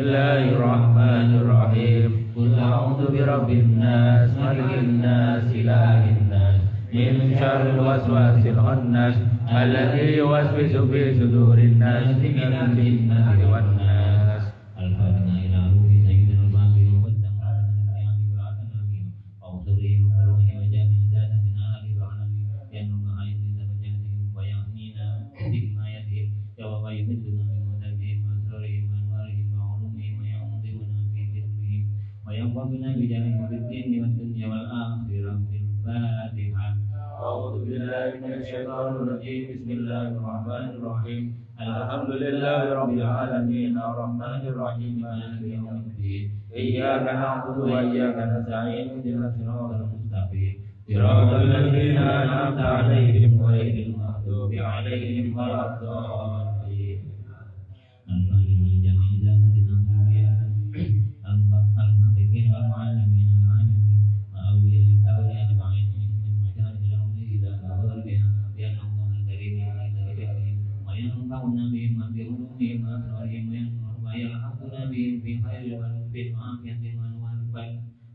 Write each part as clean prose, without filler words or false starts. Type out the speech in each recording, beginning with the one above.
Bismillahirrahmanirrahim. Qul a'udzu birabbin nas, malikin nas, ilahin nas, min syarril waswasil khannas, alladzi yuwaswisu fi sudurin nas, minal jinnati wan nas. Al-Fatihah. وينفعنا بجميع الدين والدنيا والآخرة. الفاتحة. أعوذ بالله من الشيطان الرجيم. بسم الله الرحمن الرحيم. الحمد لله رب العالمين الرحمن الرحيم مالك يوم الدين. إياك نعبد وإياك نستعين اهدنا الصراط المستقيم صراط الذين أنعمت عليهم غير المغضوب عليهم ولا الضالين.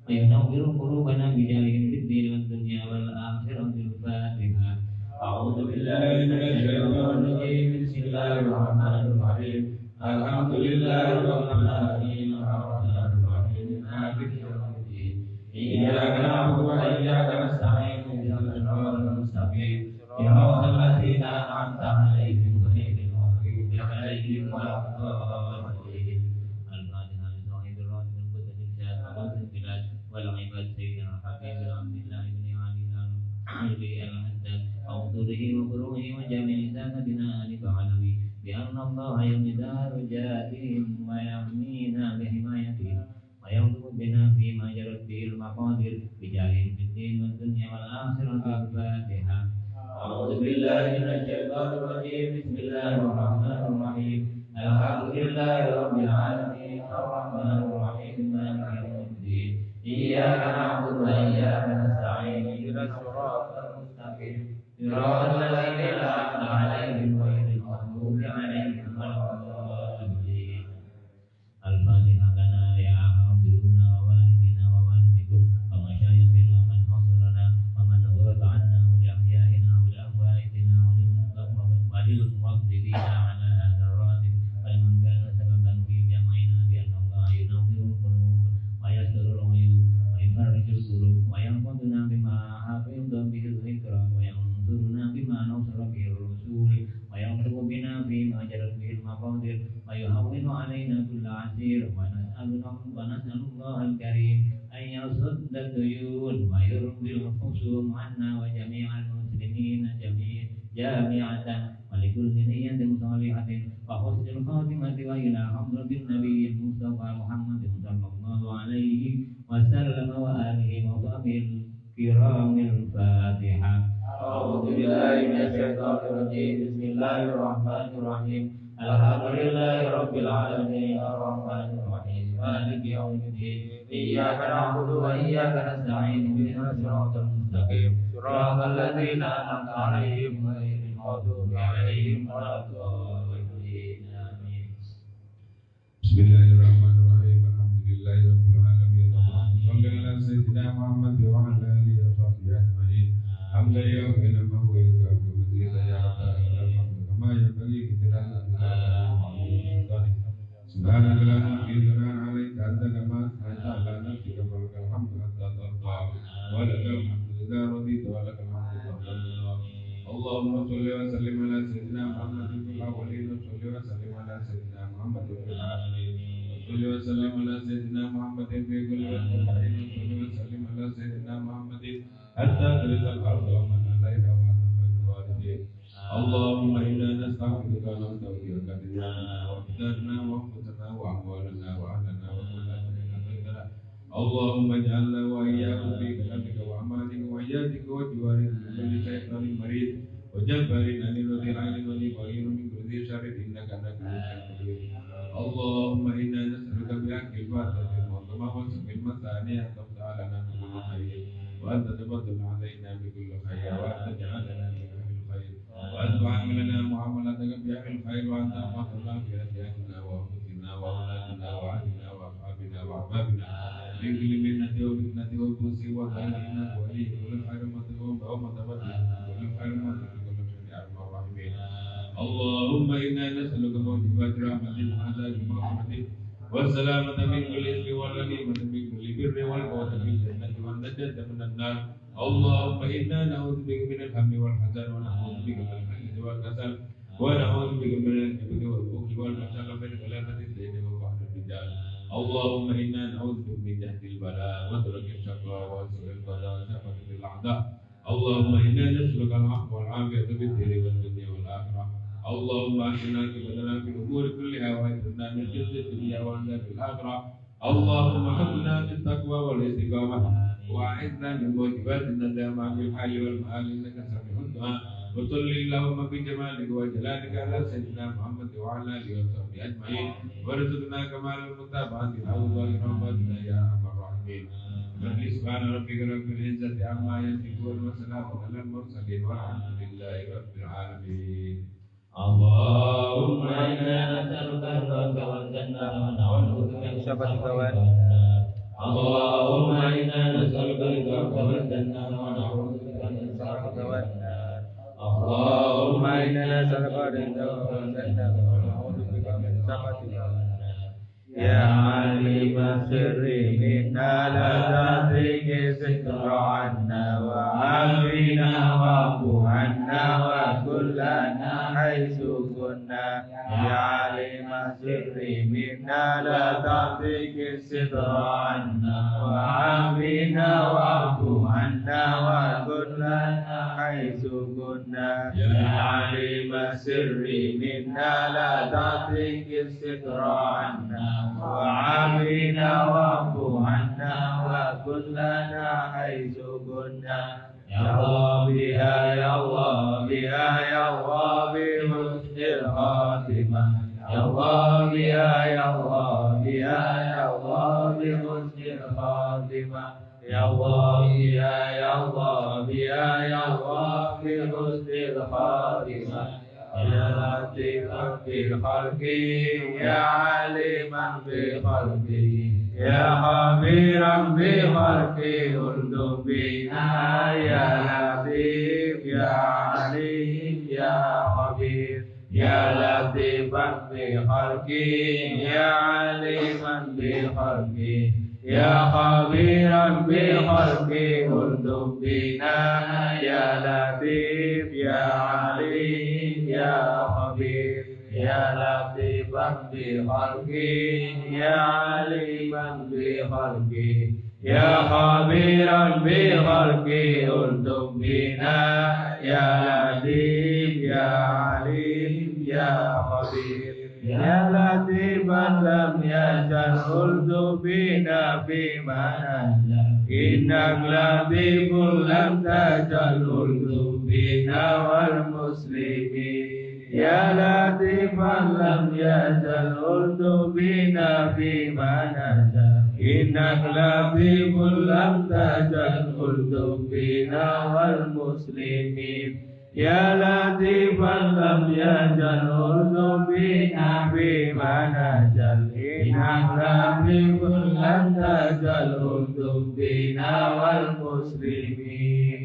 وينور قلوبنا بجاههم في الدين والدنيا والآخرة. الفاتحة. أعوذ بالله من الشيطان الرجيم. بسم الله الرحمن الرحيم. الحمد لله رب العالمين الرحمن الرحيم مالك يوم الدين. إياك نعبد وإياك نستعين اهدنا الصراط المستقيم صراط الذين أنعمت عليهم غير المغضوب عليهم ولا الضالين. الفاتحة. لصاحب الراس المقدس الشاد وقدس البلاد والعباد سيدنا الحبيب عبد الله بن علي الحداد وأوصله وفروعه وجميع سادتنا آل بعلوي بأن الله يمدار جاتهم ويحمينا بحمايتهم ويرزق بنا فيما جرت به المقادير بجاههم في الدين والدنيا والآخرة. الفاتحة. أعوذ بالله من الشيطان الرجيم. بسم الله الرحمن الرحيم. الحمد لله رب العالمين الرحمن الرحيم مالك يوم الدين. إياك نعبد وإياك نستعين اهدنا الصراط المستقيم صراط الذين أنعمت عليهم غير المغضوب عليهم ولا الضالين. الفاتحة. لنا يا حاضرنا ووالدنا ووالدكم ومشايخنا ومن حضرنا ومن غاب عنا ولأحيائنا ولأمواتنا وللموظفين على هذا الراتب ولمن كان سببا في جمعنا بأن الله ينور القلوب ويستر العيوب ويفرج القلوب وينقذنا بما حفظ به الذكرى وينصرنا بما نصر به الرسول ويغفر بنا فيما جرت به المقادير ويهون علينا كل عسير. ونسأل الله الكريم أن يصد الديون ويرضي الخصوم عنا وجميع المسلمين جميعا ولكل نية صالحة وحسن الخاتمة وإلى حضرة النبي المصطفى محمد صلى الله عليه وسلم وآله وصحبه الكرام. الفاتحة. أعوذ بالله من الشيطان الرجيم. بسم الله الرحمن الرحيم. الحمد لله رب العالمين الرحمن الرحيم مالك يوم الدين. إياك نعبد وإياك نستعين اهدنا الصراط المستقيم صراط الذين أنعمت عليهم غير المغضوب عليهم ولا الضالين. آمين. بسم الله الرحمن الرحيم. الحمد لله رب العالمين. صل على سيدنا محمد وعلى آله وصحبه أجمعين. حمدا يوفي نعمه ويكافئ مزيدا يا رب العالمين كما ينبغي لجلال وجهك. سبحانك لا نحصي ثناء عليك أنت كما أثنيت على نفسك فلك الحمد حتى ترضى ولك الحمد إذا رضيت ولك الحمد بعد الرضا. اللهم صل وسلم على سيدنا محمد في الأولين وصل وسلم على سيدنا محمد في الآخرين وصل وسلم على سيدنا محمد في كل وقت وصل وسلم على سيدنا محمد حتى ترث الأرض ومن عليها وأنت خير الوارثين. اللهم إنا نستغفرك ونستغفرك ديننا وأبداننا وأنفسنا وأموالنا وأهلنا وكل شيء خيرنا. اللهم اجعلنا وإياكم في كلامك وأعمالك وحياتك وجوارك من كل شيطان مريض وجبار أنيل وذي عين وذي بغير من كل ذي شر إنك على كل شيء قدير. اللهم إنا نسألك بحق الفاتحة المعظمة وسبح المثاني أن تفتح لنا من كل خير وأن تتبدل علينا بكل خير وأن تجعلنا من أهل الخير وأن تعاملنا معاملتك بأهل الخير وأن تحفظنا في أدياننا وأنفسنا وأولادنا وأهلنا كل منة وفتنة وبؤس وبلاء إنك ولي كل خير مطلوب ومتبدل كل خير مطلوب كل شيء يا أرحم الراحمين. اللهم إنا نسألك موجبات رحمتك وعذاب مغفرتك والسلامة من كل إثم والغنيمة من كل بر والفوز بالجنة والنجاة من النار. اللهم إنا نعوذ بك من الهم والحزن ونعوذ بك من العجز والكسل ونعوذ بك من الكبر والبخل والفشل من غلبة الدين وقهر الرجال. اللهم إنا نعوذ بك من جهد البلاء ودرك الشقاء وسوء القضاء وشماتة الأعداء. اللهم إنا نسألك العفو والعافية في الدين والدنيا والآخرة. اللهم أحسنا عاقبتنا في الأمور كلها وأجرنا من خزي الدنيا وعذاب الآخرة. اللهم حفظنا بالتقوى والاستقامة وأعذنا من موجبات الندامة في الحال والمآل إنك سميع الدعاء. وصل اللهم بجمالك وجلالك على سيدنا محمد وعلى آله وصحبه أجمعين وارزقنا كمال المتابعة الأول رحمتنا يا أرحم الراحمين. سبحان ربك رب العزة عما يصفون وسلام على المرسلين والحمد لله رب العالمين. اللهم إنا نسألك الرزق والجنة ونعوذ بك من سخطك والنار. اللهم إنا نسألك الرزق والجنة ونعوذ بك من سخطك والنار. اللهم إنا نسألك الرزق والجنة ونعوذ بك من سخطك والنار. يا عليم السر منا لا تهتك الستر عنا وعافنا واعف عنا وكلنا حيث كنا. يا عليم السر منا لا تهتك الستر عنا وعافنا واعف عنا وكلنا حيث كنا. يا عليم السر منا لا تهتك الستر عنا وعافنا واعف عنا وكلنا حيث كنا. يا الله بها يا الله بها يا الله بحسن الخاتمة. يا الله بها يا الله بها يا الله بحسن الخاتمة. يا الله بها يا الله بها يا الله بحسن الخاتمة. يا لطيفا بالخلق يا عليما بخلقه يا خبيرا بخلقه الطف بنا يا لطيف يا عليم يا خبير. يا لطيفا بخلقه يا عليما بخلقه يا خبيرا بخلقه الطف بنا يا لطيف يا عليم يا خبير. يا لطيفا بخلقه يا عليما بخلقه يا خبيرا بخلقه الطف بنا يا لطيف يا عليم يا خبير. يا لطيفا لم يزل الطف بنا فيما نزل إنك لطيف لم تزل الطف بنا والمسلمين. يا لطيفا لم يزل الطف بنا فيما نزل إنك لطيف لم تزل الطف بنا والمسلمين. يا لطيفا لم يزل الطف بنا فيما نزل إنك لطيف لم تزل الطف بنا والمسلمين.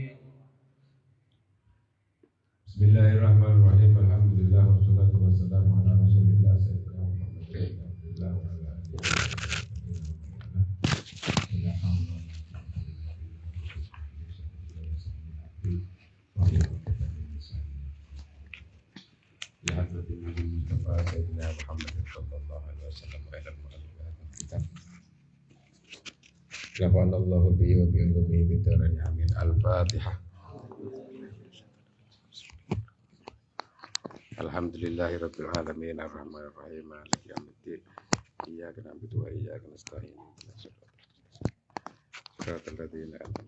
بسم الله الرحمن الرحيم. الحمد لله والصلاة والسلام على رسول الله سيدنا محمد وعلى آله لحضرة النبي المصطفى سيدنا محمد صلى الله عليه وسلم وإلى المؤلفات الكتاب نفعنا الله به وبعلومه بالدارين آمين. الفاتحة. Alhamdulillahi rabbil alamin arrahmanir rahim maliki yaumiddin iyyaka na'budu wa iyyaka nasta'in siratal ladzina an'amta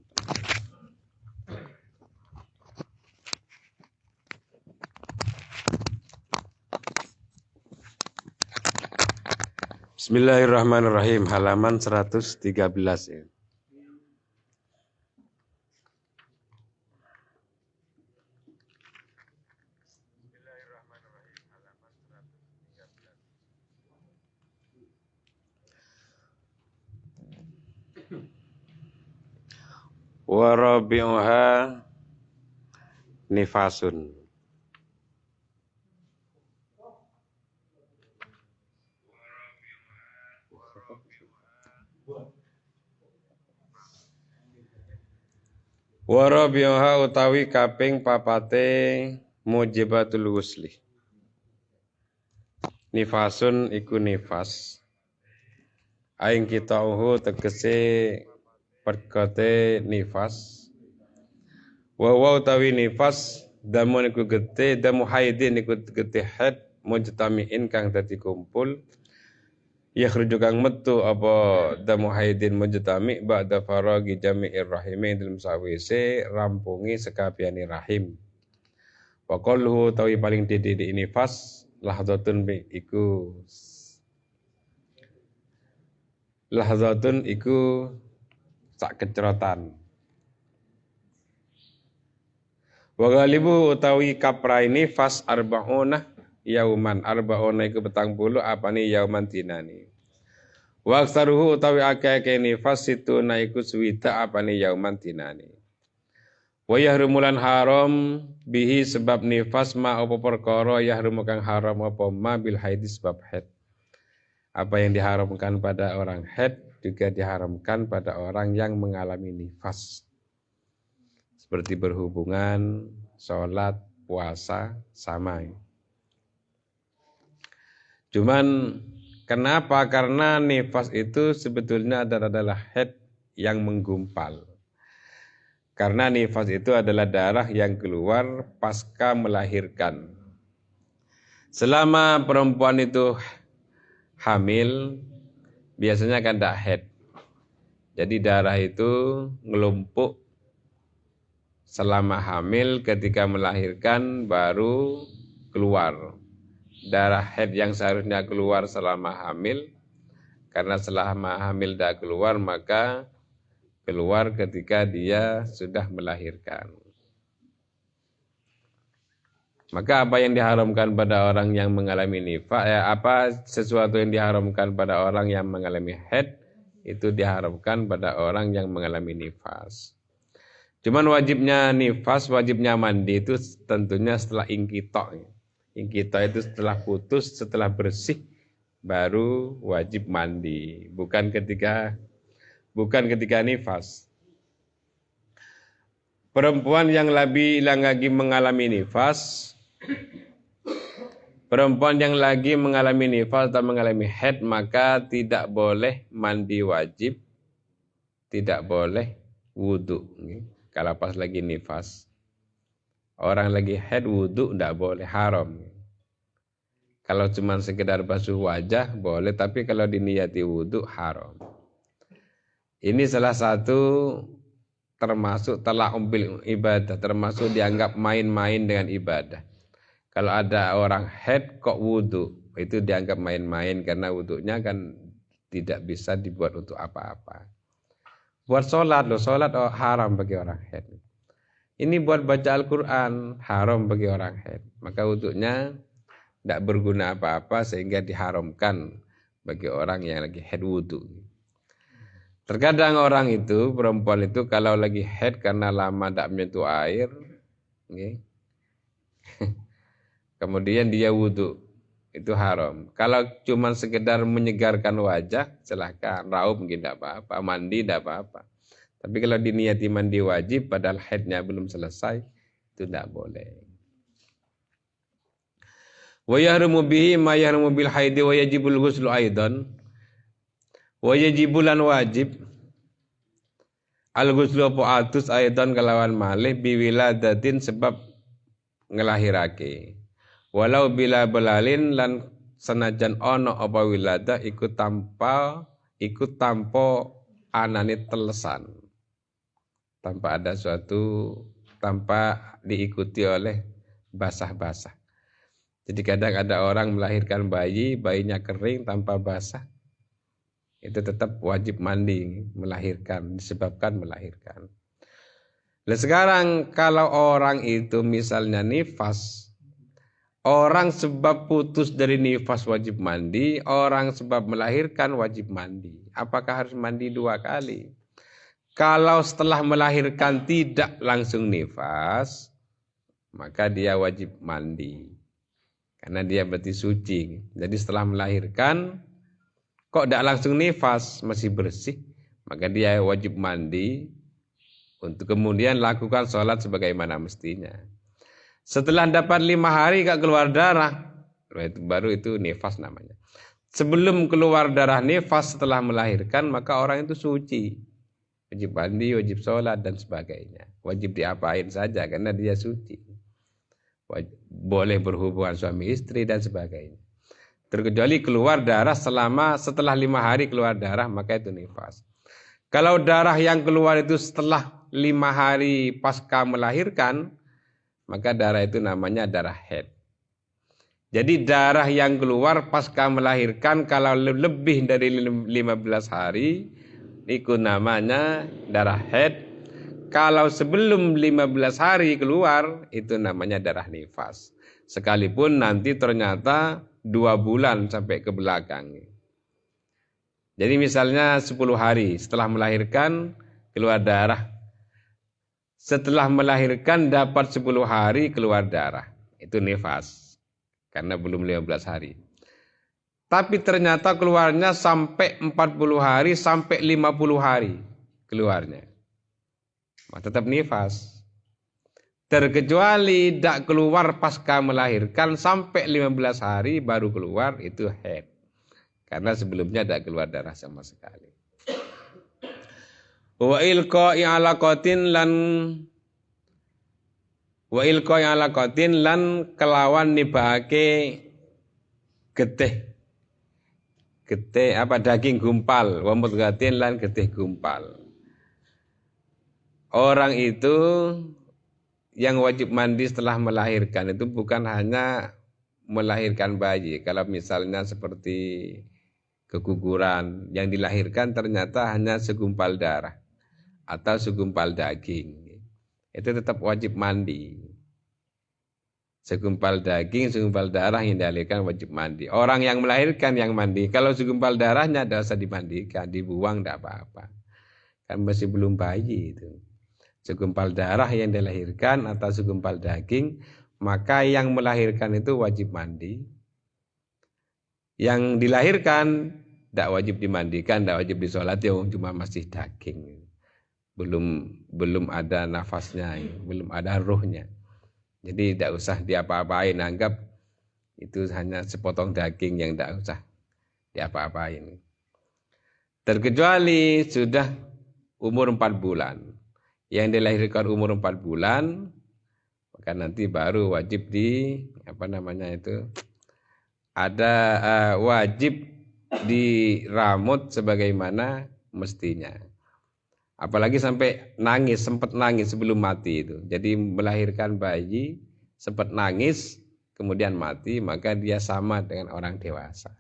Bismillahirrahmanirrahim. Halaman 113 ya. Wa rabi'uha nifasun. Wa rabi'uha utawi kaping papate mujibatul ghusli. Nifasun iku nifas. Aing kitauhu tegese perkate nifas. Wa utawi nifas damun iku gete, damu haidin iku gete haid mujtamiin kang dadi kumpul. Yakhruju kang metu apa damu haidin mujtami ba'da faragi jami'ir rahimi dalam sawise rampungi sekabehane rahim. Wa qalluhu tawi paling didi nifas lahzatun iku sak kecrotan. Wa ghalibu utawi kaprai nifas arba'una yauman iku 40 apane yauman dinani. Wa aksaruhu utawi akeh nifas situna iku suwida apane yauman dinani. Wa yahrumulan haram bihi sebab nifas ma apa perkara yahrumu kang haram apa ma bil haidis sebab haid. Apa yang diharamkan pada orang haid juga diharamkan pada orang yang mengalami nifas. Seperti berhubungan, sholat, puasa, sama. Cuman kenapa? Karena nifas itu sebetulnya adalah haid yang menggumpal. Karena nifas itu adalah darah yang keluar pasca melahirkan. Selama perempuan itu hamil, biasanya kan tidak haid. Jadi darah itu ngelumpuk selama hamil, ketika melahirkan baru keluar. Darah haid yang seharusnya keluar selama hamil, karena selama hamil tidak keluar, maka keluar ketika dia sudah melahirkan. Maka apa yang diharamkan pada orang yang mengalami nifas, sesuatu yang diharamkan pada orang yang mengalami haid, itu diharamkan pada orang yang mengalami nifas. Cuman wajibnya nifas, wajibnya mandi itu tentunya setelah ingkito. Ingkito itu setelah putus, setelah bersih, baru wajib mandi. Bukan ketika nifas. Perempuan yang lagi mengalami nifas, atau mengalami haid, maka tidak boleh mandi wajib, tidak boleh wudu. Kalau pas lagi nifas, orang lagi haid wudu tidak boleh, haram. Kalau cuma sekedar basuh wajah boleh, tapi kalau diniati wudu haram. Ini salah satu termasuk tala'um bil ibadah, termasuk dianggap main-main dengan ibadah. Kalau ada orang haid kok wudu, itu dianggap main-main karena wudunya kan tidak bisa dibuat untuk apa-apa. Buat sholat haram bagi orang haid. Ini buat baca Al-Quran haram bagi orang haid. Maka wudunya tidak berguna apa-apa sehingga diharamkan bagi orang yang lagi haid wudu. Terkadang orang itu, perempuan itu kalau lagi haid karena lama tidak menyentuh air, kemudian dia wudu, itu haram. Kalau cuma sekedar menyegarkan wajah, silahkan. Raup mungkin tidak apa-apa, mandi tidak apa-apa. Tapi kalau diniati mandi wajib, padahal haidnya belum selesai, itu tidak boleh. Wa yahrumu bihi ma yahrumu bil haidi wa yajibul ghuslu aidan. Wa yajibulan wajib al-ghuslu apa atus aidan kelawan malih biwiladatin sebab ngelahirake. Walau bila belalin lan senajan ono apa wiladah ikut tanpa anane telesan. Tanpa ada tanpa diikuti oleh basah-basah. Jadi kadang ada orang melahirkan bayinya kering tanpa basah. Itu tetap wajib mandi disebabkan melahirkan. Nah sekarang kalau orang itu misalnya nifas, orang sebab putus dari nifas wajib mandi, orang sebab melahirkan wajib mandi. Apakah harus mandi 2 kali? Kalau setelah melahirkan tidak langsung nifas, maka dia wajib mandi. Karena dia berarti suci. Jadi setelah melahirkan, kok tidak langsung nifas, masih bersih, maka dia wajib mandi untuk kemudian lakukan sholat sebagaimana mestinya. Setelah dapat 5 hari gak keluar darah, baru itu nifas namanya. Sebelum keluar darah nifas setelah melahirkan, maka orang itu suci. Wajib mandi, wajib sholat dan sebagainya. Wajib diapain saja karena dia suci. Boleh berhubungan suami istri dan sebagainya. Terkecuali keluar darah setelah 5 hari keluar darah, maka itu nifas. Kalau darah yang keluar itu setelah 5 hari pasca melahirkan, maka darah itu namanya darah haid. Jadi darah yang keluar pasca melahirkan kalau lebih dari 15 hari, itu namanya darah haid. Kalau sebelum 15 hari keluar, itu namanya darah nifas. Sekalipun nanti ternyata 2 bulan sampai ke belakang. Jadi misalnya 10 hari setelah melahirkan keluar darah. Setelah melahirkan dapat 10 hari keluar darah. Itu nifas. Karena belum 15 hari. Tapi ternyata keluarnya sampai 40 hari sampai 50 hari keluarnya. Tetap nifas. Terkecuali tidak keluar pasca melahirkan sampai 15 hari baru keluar, itu haid. Karena sebelumnya tidak keluar darah sama sekali. Wa ilqa'i alaqatin lan kelawan nibahake getih daging gumpal, wa mudghatin lan getih gumpal. Orang itu yang wajib mandi setelah melahirkan itu bukan hanya melahirkan bayi. Kalau misalnya seperti keguguran, yang dilahirkan ternyata hanya segumpal darah atau segumpal daging, itu tetap wajib mandi. Segumpal daging, segumpal darah yang dilahirkan wajib mandi. Orang yang melahirkan yang mandi. Kalau segumpal darahnya tidak usah dimandikan, dibuang tidak apa-apa. Kan masih belum bayi itu. Segumpal darah yang dilahirkan atau segumpal daging, maka yang melahirkan itu wajib mandi. Yang dilahirkan tidak wajib dimandikan, tidak wajib disolati, cuma masih daging. Belum ada nafasnya, belum ada ruhnya. Jadi tidak usah diapa-apain, anggap itu hanya sepotong daging yang tidak usah diapa-apain. Terkecuali sudah umur 4 bulan. Yang dilahirkan umur 4 bulan, maka nanti baru wajib wajib diramut sebagaimana mestinya. Apalagi sampai sempat nangis sebelum mati itu. Jadi melahirkan bayi, sempat nangis, kemudian mati, maka dia sama dengan orang dewasa.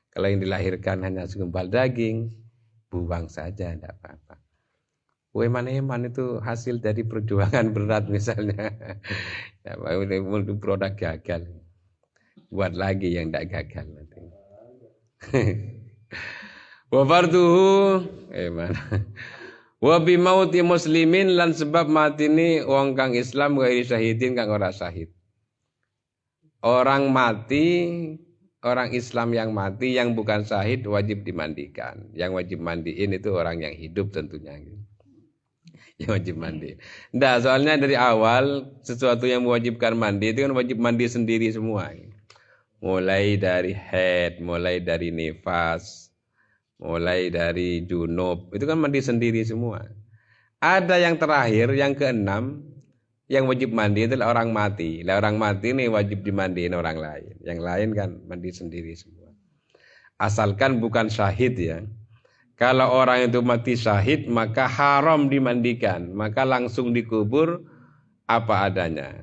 Kalau yang dilahirkan hanya segumpal daging, buang saja, tidak apa-apa. Eman itu hasil dari perjuangan berat misalnya. Ya, untuk produk gagal. Buat lagi yang tidak gagal nanti. Wa farduhu wa bi mauti muslimin lan sebab matine wong kang Islam ghairi syahidin kang ora syahid. Orang Islam yang mati yang bukan syahid wajib dimandikan. Yang wajib mandiin itu orang yang hidup tentunya. Yang wajib mandi. Enggak, soalnya dari awal sesuatu yang mewajibkan mandi itu kan wajib mandi sendiri semua. Mulai dari haid, mulai dari nifas, mulai dari junub, itu kan mandi sendiri semua. Ada yang terakhir, yang keenam, yang wajib mandi adalah orang mati. Lah orang mati ini wajib dimandiin orang lain. Yang lain kan mandi sendiri semua. Asalkan bukan syahid ya. Kalau orang itu mati syahid, maka haram dimandikan. Maka langsung dikubur apa adanya.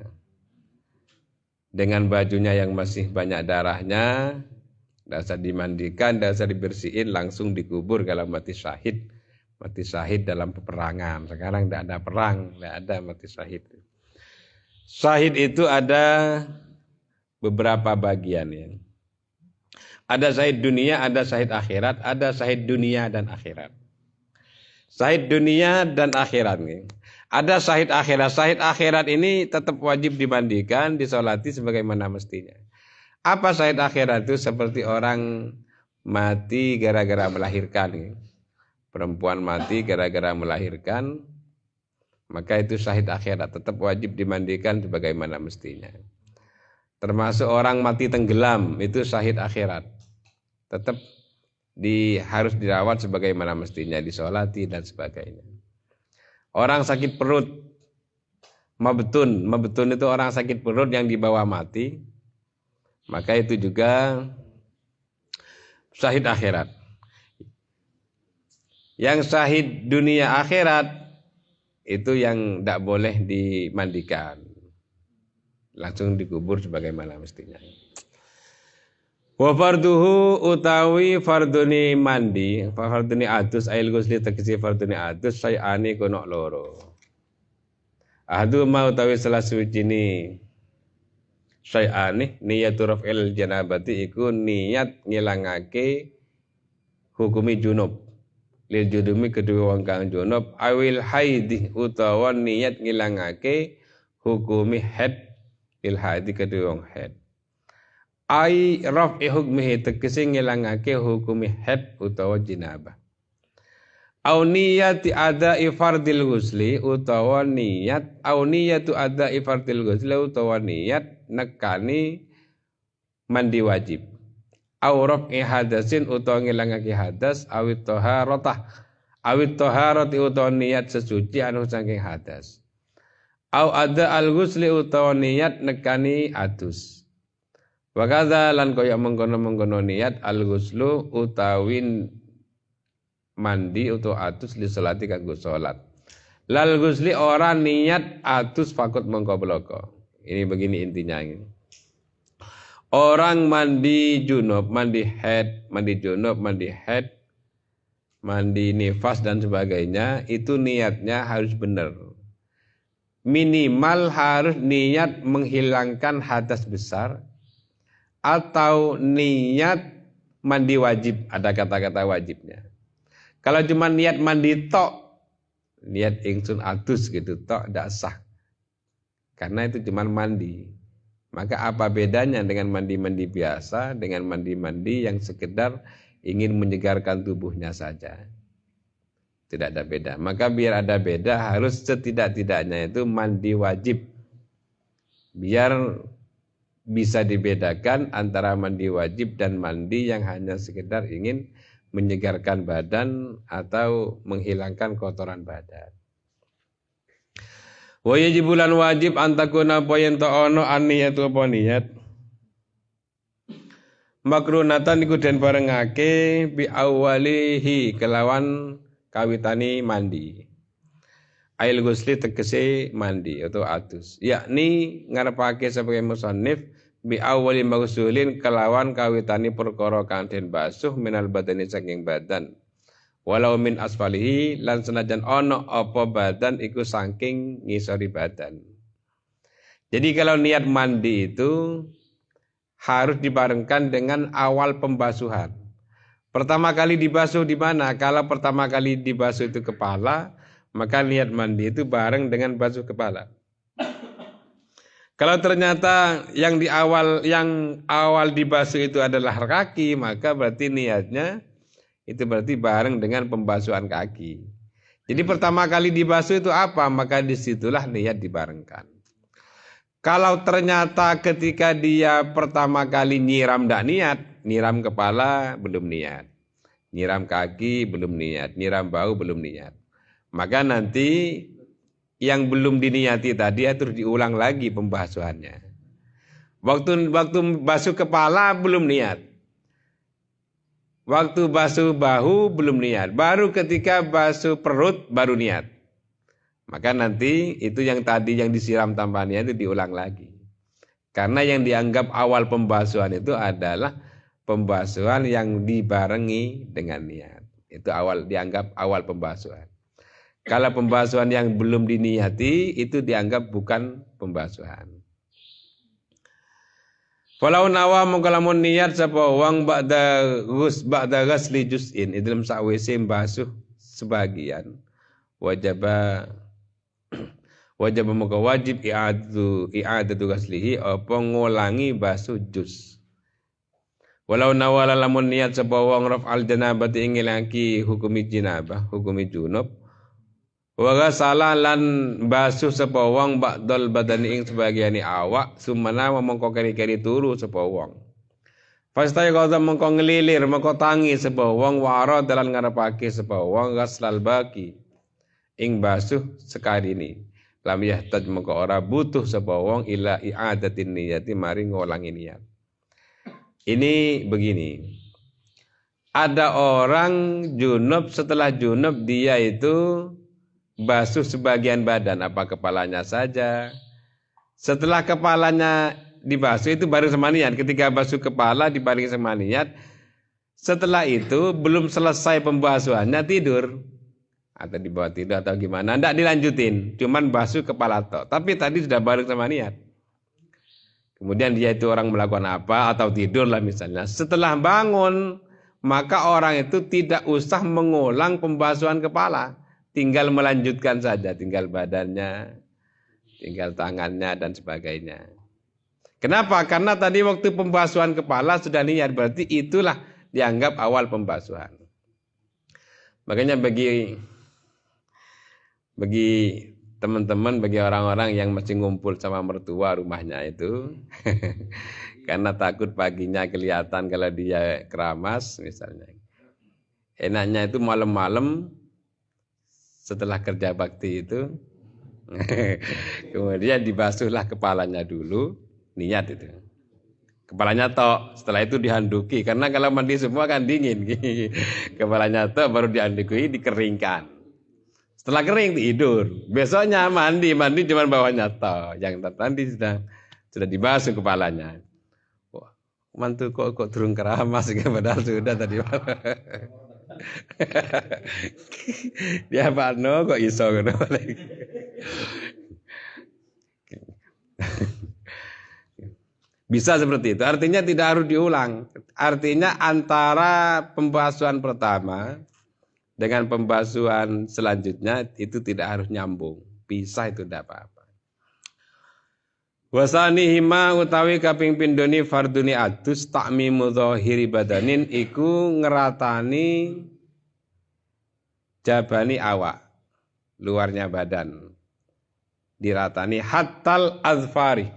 Dengan bajunya yang masih banyak darahnya, tidak usah dimandikan, tidak usah dibersihin, langsung dikubur kalau mati syahid. Mati syahid dalam peperangan. Sekarang tidak ada perang, tidak ada mati syahid. Syahid itu ada beberapa bagian ya. Ada syahid dunia, ada syahid akhirat, ada syahid dunia dan akhirat. Syahid dunia dan akhirat. Ada syahid akhirat. Syahid akhirat ini tetap wajib dimandikan, disolati sebagaimana mestinya. Apa syahid akhirat itu? Seperti orang mati gara-gara melahirkan. Perempuan mati gara-gara melahirkan, maka itu syahid akhirat. Tetap wajib dimandikan sebagaimana mestinya. Termasuk orang mati tenggelam, itu syahid akhirat. Tetap harus dirawat sebagaimana mestinya, disolati dan sebagainya. Orang sakit perut, mabtun itu orang sakit perut yang dibawa mati, maka itu juga syahid akhirat. Yang syahid dunia akhirat itu yang tidak boleh dimandikan, langsung dikubur sebagaimana mestinya. Wa farduhu utawi farduni mandi, farduni adus ail ghusli tegese farduni adus sayane kono loro. Ahadu ma utawi salah suwijine sayane niyatur raf'il janabati iku niat ngilangake hukumi junub. Lil judumi kedua wong kang junub awil haidi utawa niat ngilangake hukumi haid lil haidi kedua wong haid. Ai raf'i hukmihi tegese ngilangake hukumi haid utawa jinabah. Au niyati ada'i fardil ghusli utawa niat au niyatu ada'i fardil ghusli utawa niat nekani mandi wajib. Au raf'i hadasin utawa ngilangake hadas awit taharatah awit taharati utawa niat sesuci anu saking hadas. Au ada al ghusli utawa niat nekani adus. Wakadha lan kaya mengkono-mengkono niat al-ghuslu utawin mandi utawa atus li sholati kanggo salat. Lal ghusli ora niat atus fakut mengko bloko. Ini begini intinya ini. Orang mandi junub, mandi haid, mandi junub, mandi haid, mandi nifas dan sebagainya, itu niatnya harus benar. Minimal harus niat menghilangkan hadas besar atau niat mandi wajib, ada kata-kata wajibnya. Kalau cuma niat mandi tok, niat ingsun atus gitu tok tidak sah. Karena itu cuma mandi. Maka apa bedanya dengan mandi-mandi biasa dengan mandi-mandi yang sekedar ingin menyegarkan tubuhnya saja? Tidak ada beda. Maka biar ada beda harus setidak-tidaknya itu mandi wajib. Biar bisa dibedakan antara mandi wajib dan mandi yang hanya sekedar ingin menyegarkan badan atau menghilangkan kotoran badan. Wa yajibulan wajib antakuna poyen ta'ono an-niyatu apa niat. Makrunatan iku den barengake bi awalihi kelawan kawitani mandi. Ail ghusli tegese mandi atau atus. Yakni ngarepake sebagai musannif bi awali maghsulin kelawan kawitani perkara kang den basuh minal badani saking badan. Walau min asfalihi lan senajan ono apa badan iku saking ngisori badan. Jadi kalau niat mandi itu harus dibarengkan dengan awal pembasuhan. Pertama kali dibasuh di mana? Kalau pertama kali dibasuh itu kepala, maka niat mandi itu bareng dengan basuh kepala. Kalau ternyata yang awal dibasuh itu adalah kaki, maka berarti niatnya itu berarti bareng dengan pembasuhan kaki. Jadi pertama kali dibasuh itu apa? Maka disitulah niat dibarengkan. Kalau ternyata ketika dia pertama kali nyiram tidak niat, nyiram kepala belum niat, nyiram kaki belum niat, nyiram bau belum niat, maka nanti yang belum diniati tadi terus diulang lagi pembasuhannya. Waktu basuh kepala belum niat. Waktu basuh bahu belum niat, baru ketika basuh perut baru niat. Maka nanti itu yang tadi yang disiram tanpa niat itu diulang lagi. Karena yang dianggap awal pembasuhan itu adalah pembasuhan yang dibarengi dengan niat. Itu dianggap awal pembasuhan. Kalau pembasuhan yang belum diniati itu dianggap bukan pembasuhan. Falau nawa mengkalamun niat sapa wong ba'da ghusli juz'in dalam sawise basuh sebagian wajib maka wajib i'adatu ghaslihi apa ngulangi basuh juz. Walau nawala lamun niat sapa wong raf'al janabati ing ngilangake hukumi janabah, hukumi junub. Wa ghasala lan basuh sapa wong ba'dal badani ing sebagiani awak, sumana mongko keri-keri turu sapa wong. Fastai qadha mongko ngelilir mongko tangi sapa wong wara dalan ngarepake sapa wong ghaslal baki ing basuh sekarini. Lam yahtaj mongko ora butuh sapa wong ila i'adatin niyati mari ngulangi niat. Ini begini, ada orang junub, setelah junub dia itu basuh sebagian badan, apa kepalanya saja. Setelah kepalanya dibasuh itu baru sama niat, ketika basuh kepala dibaring sama niat. Setelah itu belum selesai pembasuhannya tidur, atau dibawa tidur atau gimana, tidak dilanjutin, cuman basuh kepala tok. Tapi tadi sudah baring sama niat. Kemudian dia itu orang melakukan apa atau tidur lah misalnya. Setelah bangun maka orang itu tidak usah mengulang pembasuhan kepala. Tinggal melanjutkan saja. Tinggal badannya, tinggal tangannya dan sebagainya. Kenapa? Karena tadi waktu pembasuhan kepala sudah niat. Berarti itulah dianggap awal pembasuhan. Makanya bagi teman-teman, bagi orang-orang yang masih ngumpul sama mertua rumahnya itu karena takut paginya kelihatan kalau dia keramas misalnya, enaknya itu malam-malam setelah kerja bakti itu kemudian dibasuhlah kepalanya dulu, niat itu kepalanya tok, setelah itu dihanduki, karena kalau mandi semua kan dingin kepalanya tok baru dihanduki, dikeringkan. Setelah kering tidur, besoknya mandi cuma bawahnya toh, yang tadi sudah dibasuh kepalanya. Wah, mantu kok turun keramas, padahal sudah tadi malam. Dia Pakno kok iso ngono. Bisa seperti itu. Artinya tidak harus diulang. Artinya antara pembasuhan pertama dengan pembasuhan selanjutnya itu tidak harus nyambung. Pisah itu tidak apa-apa. Wasani hima utawi kaping pindoni farduni adus ta'mimu dhahiri badanin iku ngeratani jabani awak, luarnya badan. Diratani hattal azfari.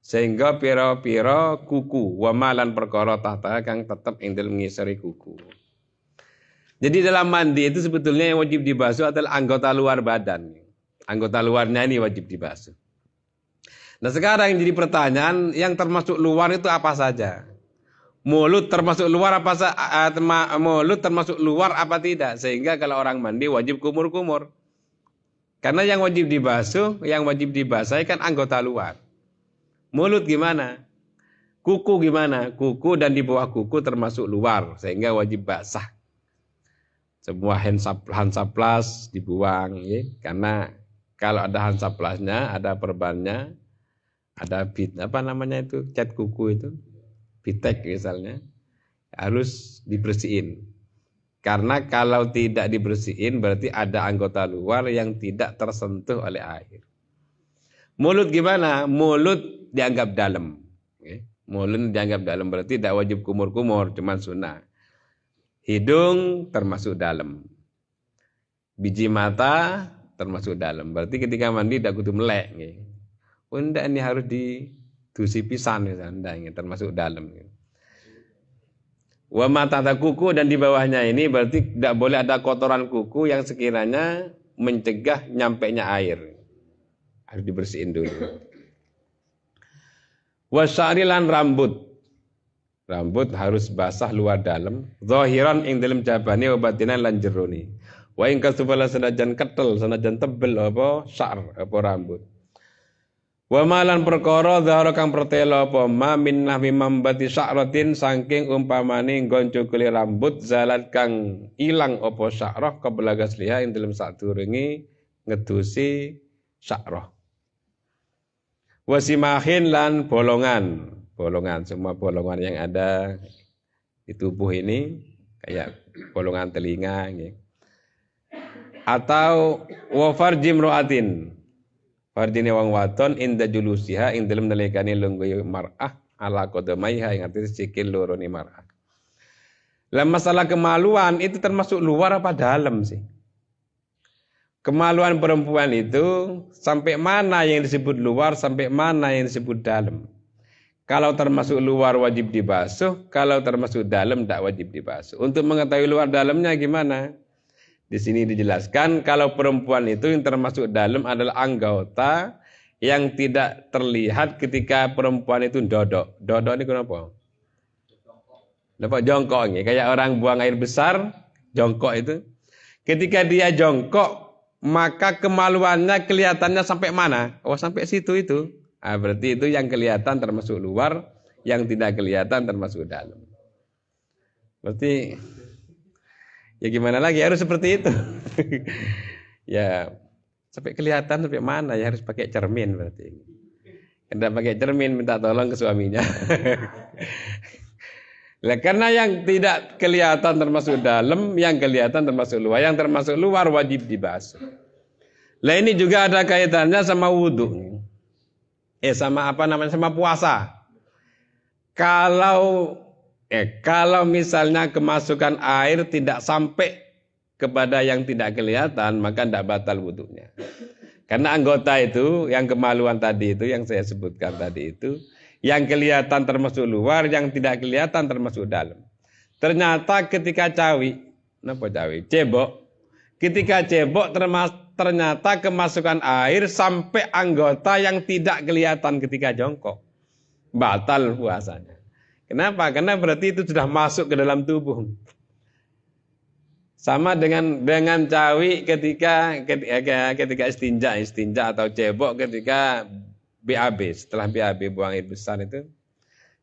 Sehingga pira-pira kuku wamalan perkara tahta kang tetep ing dalem ngisori kuku. Jadi dalam mandi itu sebetulnya yang wajib dibasuh adalah anggota luar badan. Anggota luarnya ini wajib dibasuh. Nah sekarang yang jadi pertanyaan, yang termasuk luar itu apa saja? Mulut termasuk luar mulut termasuk luar apa tidak? Sehingga kalau orang mandi wajib kumur-kumur. Karena yang wajib dibasuh, yang wajib dibasahi kan anggota luar. Mulut gimana? Kuku gimana? Kuku dan di bawah kuku termasuk luar, sehingga wajib basah. Semua hansaplas dibuang, ya. Karena kalau ada hansaplasnya, ada perbannya, ada cat kuku itu, bitek misalnya, harus dibersihin. Karena kalau tidak dibersihin berarti ada anggota luar yang tidak tersentuh oleh air. Mulut gimana? Mulut dianggap dalam. Ya. Mulut dianggap dalam berarti tidak wajib kumur-kumur, cuma sunnah. Hidung termasuk dalam. Biji mata termasuk dalam. Berarti ketika mandi tidak kudu melek. Enggak, ini harus didusi pisan misalnya, termasuk dalam. Wa mata kuku dan di bawahnya ini berarti tidak boleh ada kotoran kuku yang sekiranya mencegah nyampainya air. Harus dibersihin dulu. Wa sya'rilan rambut. Rambut harus basah luar dalam, zahiran ing dalam jabane wa batinan lan jerone. Wa ing kasubala senajan ketel, senajan tebel apa syar apa rambut. Wa malan perkara zahara kang pertelo apa ma min nahwi mambati sya'ratin saking umpamane nggon cukule rambut zalat kang ilang apa sya'rah qabla ghasliha ing dalam sadurunge ngedusi sya'rah. Wa simahin lan bolongan. Bolongan, semua bolongan yang ada di tubuh ini kayak bolongan telinga, ya. atau wa farji imra'atin fardine wong wadon inda julusiha ing dalem nalikane lungguh mar'ah ala qadamaiha ing arti sikil loro ni mar'ah. Lah masalah kemaluan itu termasuk luar apa dalam sih? Kemaluan perempuan itu sampai mana yang disebut luar, sampai mana yang disebut dalam. Kalau termasuk luar wajib dibasuh, kalau termasuk dalam tidak wajib dibasuh. Untuk mengetahui luar dalamnya gimana? Di sini dijelaskan kalau perempuan itu yang termasuk dalam adalah anggota yang tidak terlihat ketika perempuan itu dodok. Dodok ini kenapa? Dapat jongkok ini. Kayak orang buang air besar, jongkok itu. Ketika dia jongkok, maka kemaluannya kelihatannya sampai mana? Oh, sampai situ itu. Nah, berarti itu yang kelihatan termasuk luar, yang tidak kelihatan termasuk dalam. Berarti ya gimana lagi, harus seperti itu. Ya sampai kelihatan sampai mana, ya harus pakai cermin berarti. Tidak pakai cermin minta tolong ke suaminya. Nah, karena yang tidak kelihatan termasuk dalam, yang kelihatan termasuk luar. Yang termasuk luar wajib dibasuh. Nah, ini juga ada kaitannya sama wudhu. Sama apa namanya? Sama puasa. Kalau misalnya kemasukan air tidak sampai kepada yang tidak kelihatan, maka tidak batal wudhunya. Karena anggota itu, yang kemaluan tadi itu, yang saya sebutkan tadi itu, yang kelihatan termasuk luar, yang tidak kelihatan termasuk dalam. Ternyata ketika cebok, ketika cebok ternyata kemasukan air sampai anggota yang tidak kelihatan ketika jongkok. Batal puasanya. Kenapa? Karena berarti itu sudah masuk ke dalam tubuh. Sama dengan cawi ketika istinja atau cebok ketika BAB, setelah BAB buang air besar itu,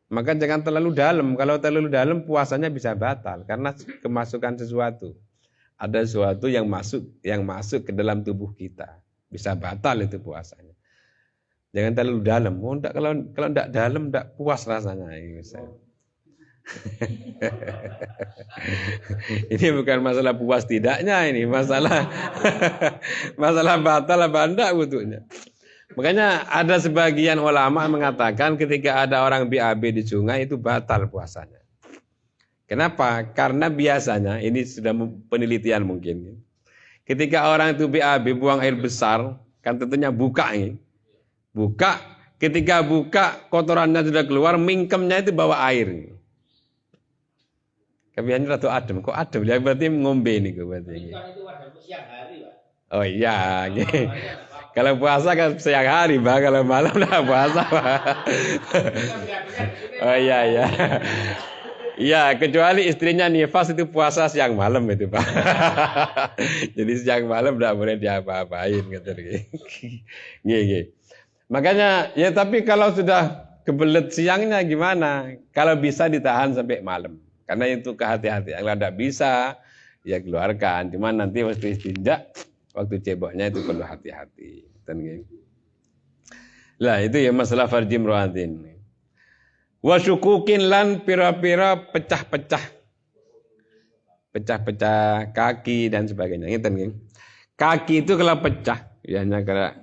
maka jangan terlalu dalam. Kalau terlalu dalam puasanya bisa batal karena kemasukan sesuatu. Ada sesuatu yang masuk ke dalam tubuh kita, bisa batal itu puasanya. Jangan terlalu dalam. Kalau tidak dalam tidak puas rasanya. Ini bukan masalah puas tidaknya, ini masalah batal apa enggak wudhunya. Makanya ada sebagian ulama mengatakan ketika ada orang BAB di sungai itu batal puasanya. Kenapa? Karena biasanya, ini sudah penelitian mungkin. Ketika orang itu BAB buang air besar, kan tentunya buka ini. Buka, ketika buka kotorannya sudah keluar, mingkemnya itu bawa air. Kebiasaannya ratu adem, kok adem? Ya berarti ngombe nih berarti. Oh iya, kalau puasa kan siang hari, Pak. Kalau malam dah puasa, Pak. Oh iya. Iya, kecuali istrinya nifas itu puasa siang malam itu, Pak. Jadi siang malam tidak boleh diapa-apain gitu. Makanya ya, tapi kalau sudah kebelet siangnya gimana? Kalau bisa ditahan sampai malam. Karena itu kehati-hatian. Kalau tidak bisa ya keluarkan. Cuma nanti waktu istinja, waktu ceboknya itu perlu hati-hati. Lah itu ya masalah farji imra'atin. Wa syukukin lan pira-pira pecah-pecah kaki dan sebagainya. Kaki itu kalau pecah, biasanya kalau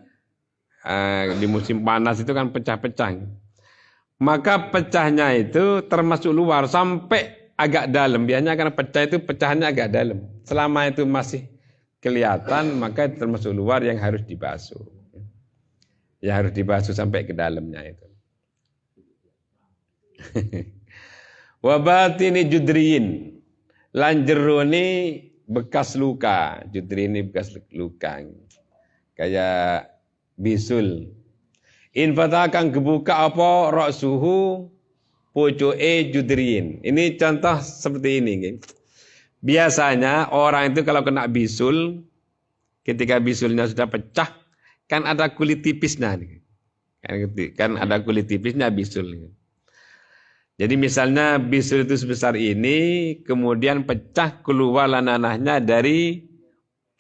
di musim panas itu kan pecah-pecah. Maka pecahnya itu termasuk luar sampai agak dalam. Biasanya karena pecah itu pecahannya agak dalam. Selama itu masih kelihatan, maka itu termasuk luar yang harus dibasuh. Ya harus dibasuh sampai ke dalamnya itu. Wabatini judriin, lanjeroni bekas luka, judrini bekas luka, kayak bisul. Infata kang kebuka apa roksuhu pucuke judriin. Ini contoh seperti ini. Biasanya orang itu kalau kena bisul, ketika bisulnya sudah pecah, kan ada kulit tipisnya. Kan ada kulit tipisnya bisul. Jadi misalnya bisul itu sebesar ini, kemudian pecah keluar nanahnya dari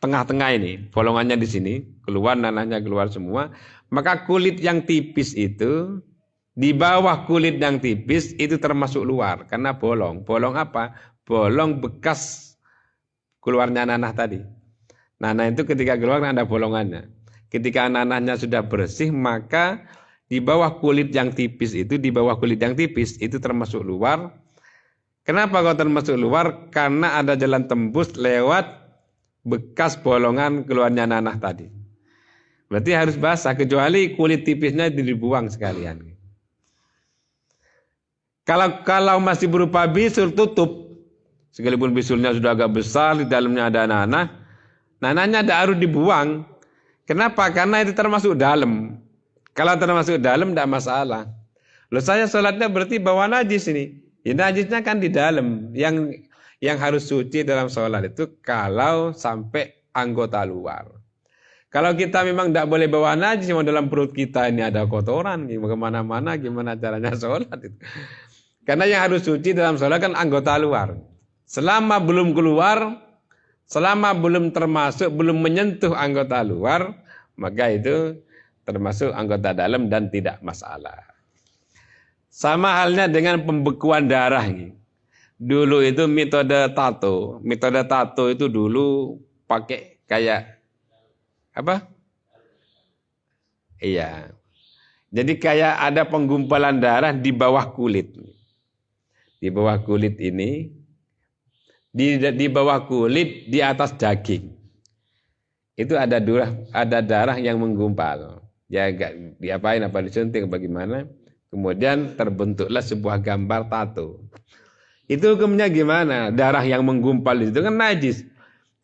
tengah-tengah ini, bolongannya di sini, keluar nanahnya keluar semua, maka kulit yang tipis itu, di bawah kulit yang tipis itu termasuk luar, karena bolong. Bolong apa? Bolong bekas keluarnya nanah tadi. Nanah itu ketika keluar ada bolongannya. Ketika nanahnya sudah bersih, maka di bawah kulit yang tipis itu, itu termasuk luar. Kenapa kok termasuk luar? Karena ada jalan tembus lewat bekas bolongan keluarnya nanah tadi. Berarti harus basah, kecuali kulit tipisnya dibuang sekalian. Kalau masih berupa bisul, tutup. Sekalipun bisulnya sudah agak besar, di dalamnya ada nanah, nanahnya harus dibuang. Kenapa? Karena itu termasuk dalam. Kalau termasuk dalam tidak masalah. Loh, saya sholatnya berarti bawa najis ini. Ya, najisnya kan di dalam. Yang harus suci dalam sholat itu kalau sampai anggota luar. Kalau kita memang tidak boleh bawa najis, memang dalam perut kita ini ada kotoran, kemana-mana, gimana caranya sholat itu. Karena yang harus suci dalam sholat kan anggota luar. Selama belum keluar, selama belum termasuk, belum menyentuh anggota luar, maka itu termasuk anggota dalam dan tidak masalah. Sama halnya dengan pembekuan darah. Dulu itu metode tato. Metode tato itu dulu pakai kayak apa? Iya. Jadi kayak ada penggumpalan darah di bawah kulit. Di bawah kulit ini, di bawah kulit, di atas daging. Itu ada darah yang menggumpal. Ya enggak diapain, apa disuntik bagaimana? Kemudian terbentuklah sebuah gambar tato. Itu hukumnya gimana? Darah yang menggumpal itu kan najis.